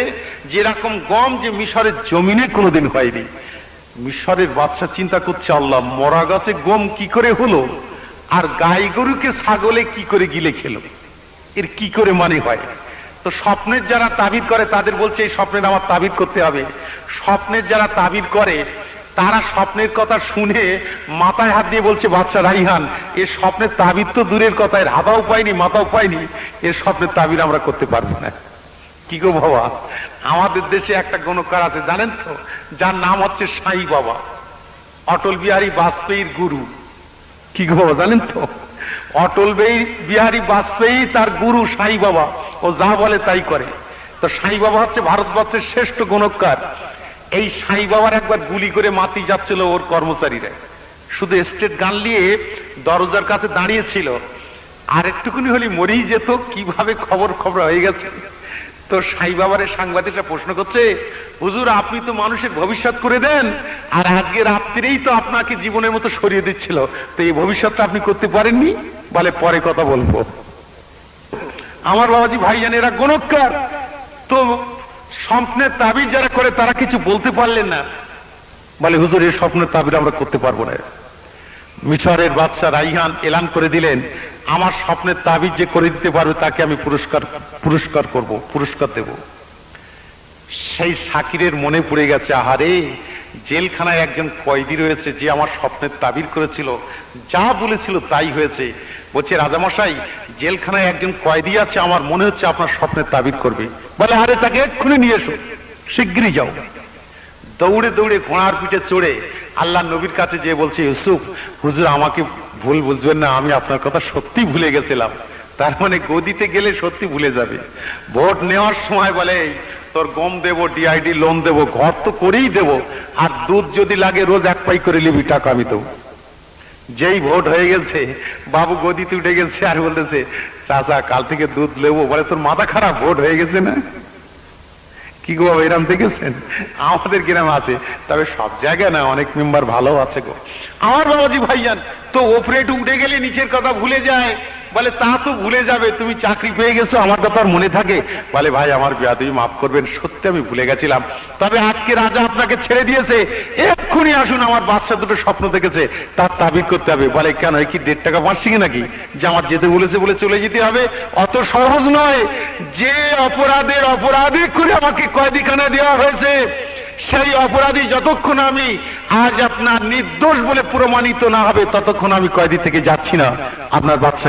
যেরকম গম যে মিশরের জমিনে কোনোদিন হয়নি। মিশরের বাদশা চিন্তা করছে আল্লাহ মরা গাছে গম কি করে হলো, আর গাই গরুকে ছাগলে কি করে গিলে খেলো। এর কি করে মানে হয়? তো স্বপ্নের যারা তাবিদ করে তাদের বলছে এই স্বপ্নের আমার তাবিদ করতে হবে। স্বপ্নের যারা তাবিদ করে তারা স্বপ্নের কথা শুনে মাথায় হাত দিয়ে বলছে, বাদশা রাইহান এর স্বপ্নের তাবিদ তো দূরের কথা, এর হাতাও পাইনি মাথাও পাইনি, এর স্বপ্নের তাবিদ আমরা করতে পারবো না। কি গো বাবা, আমাদের দেশে একটা গণকার আছে জানেন তো, যার নাম হচ্ছে সাই বাবা, অটল বিহারী বাজপেয়ীর গুরু। কি গো বাবা জানেন তো, অটল বিহারী বাজপেয়ী তার গুরু সাই বাবা, ও যা বলে তাই করে। তো সাই বাবা হচ্ছে ভারতবর্ষের শ্রেষ্ঠ গণকার। এই সাই বাবার একবার গুলি করে মাতি যাচ্ছিল ওর কর্মচারীরা, শুধু স্টেট গান নিয়ে দরজার কাছে দাঁড়িয়েছিল, আর একটুকুনি হলে মরেই যেত, কিভাবে খবর হয়ে গেছে। তো সাই বাবার সাংবাদিকরা প্রশ্ন করছে, হুজুর আপনি তো মানুষের ভবিষ্যৎ করে দেন, আর আজকে রাত্রিরেই তো আপনাকে জীবনের মতো সরিয়ে দিচ্ছিল, তো এই ভবিষ্যৎটা আপনি করতে পারেননি? বলে পরে কথা বলবো। আমার বাবাজি ভাইজান, এরা গণকার, তো স্বপ্নের তাবিজ যারা করে তারা কিছু বলতে পারলেন না, বলে হুজুর এই স্বপ্নের তাবিজ আমরা করতে পারবো না। মিশরের বাদশা রাইহান এলান করে দিলেন, আমার স্বপ্নের তাবিজ যে করে দিতে পারবে তাকে আমি পুরস্কার করব, পুরস্কার দেব। সেই শাকিরের মনে পড়ে গেছে, আহারে জেলখানায় একজন কয়েদি রয়েছে যে আমার স্বপ্নের তাবিজ করেছিল, যা বলেছিল তাই হয়েছে। বলছে রাজামশাই জেলখানায় একজন কয়েদি আছে, আমার মনে হচ্ছে আপনার স্বপ্নের তাবিজ করবে। বলে আরে তাকে এক্ষুনি নিয়ে এসো, শিগগিরই যাও। দৌড়ে দৌড়ে ঘোড়ার পিঠে চড়ে আল্লাহ নবীর কাছে যেয়ে বলছে, ইউসুফ হুজুর আমাকে ভুল বুঝবেন না, আমি আপনার কথা সত্যি ভুলে গেছিলাম। তার মানে গদিতে গেলে সত্যি ভুলে যাবে। ভোট নেওয়ার সময় বলে তোর গম দেবো, ডিআইডি লোন দেবো, ঘর তো করেই দেবো, আর দুধ যদি লাগে রোজ 1 পাই করে নিবি, টাকা আমি দেবো। যেই ভোট হয়ে গেছে বাবু গদিতে উঠে গেছে আর বলতেছে, চাচা কাল থেকে দুধ নেবো। বলে তোর মাথা খারাপ, ভোট হয়ে গেছে না? কি গো এরম দেখেছেন? আমাদের গ্রামে আছে, তবে সব জায়গায় না, অনেক মেম্বার ভালো আছে গো আমার বাবাজি ভাইজান। তো ওপরে উঠে গেলে নিচের কথা ভুলে যায়। বলে তা তো ভুলে যাবে, তুমি চাকরি পেয়ে গেছো, আমার কথা আর মনে থাকে? বলে ভাই আমার বেয়াদবি মাফ করবেন, সত্যি আমি ভুলে গেছিলাম, তবে আজকে রাজা আপনাকে ছেড়ে দিয়েছে, এক্ষুনি আসুন, আমার বাচ্চা দুটো স্বপ্ন দেখেছে, তার তাবিজ করতে হবে। বলে কেন, কি 1.5 টাকা মারছি নাকি যে আমার যেতে বলেছে বলে চলে যেতে হবে? অত সহজ নয়। যে অপরাধী করে আমাকে কয়েদিখানায় দেওয়া হয়েছে, সেই অপরাধী যতক্ষণ আমি আজ আপনার নির্দোষ বলে প্রমাণিত না হবে ততক্ষণ আমি কয়েদি থেকে যাচ্ছি না। আপনার বাচ্চা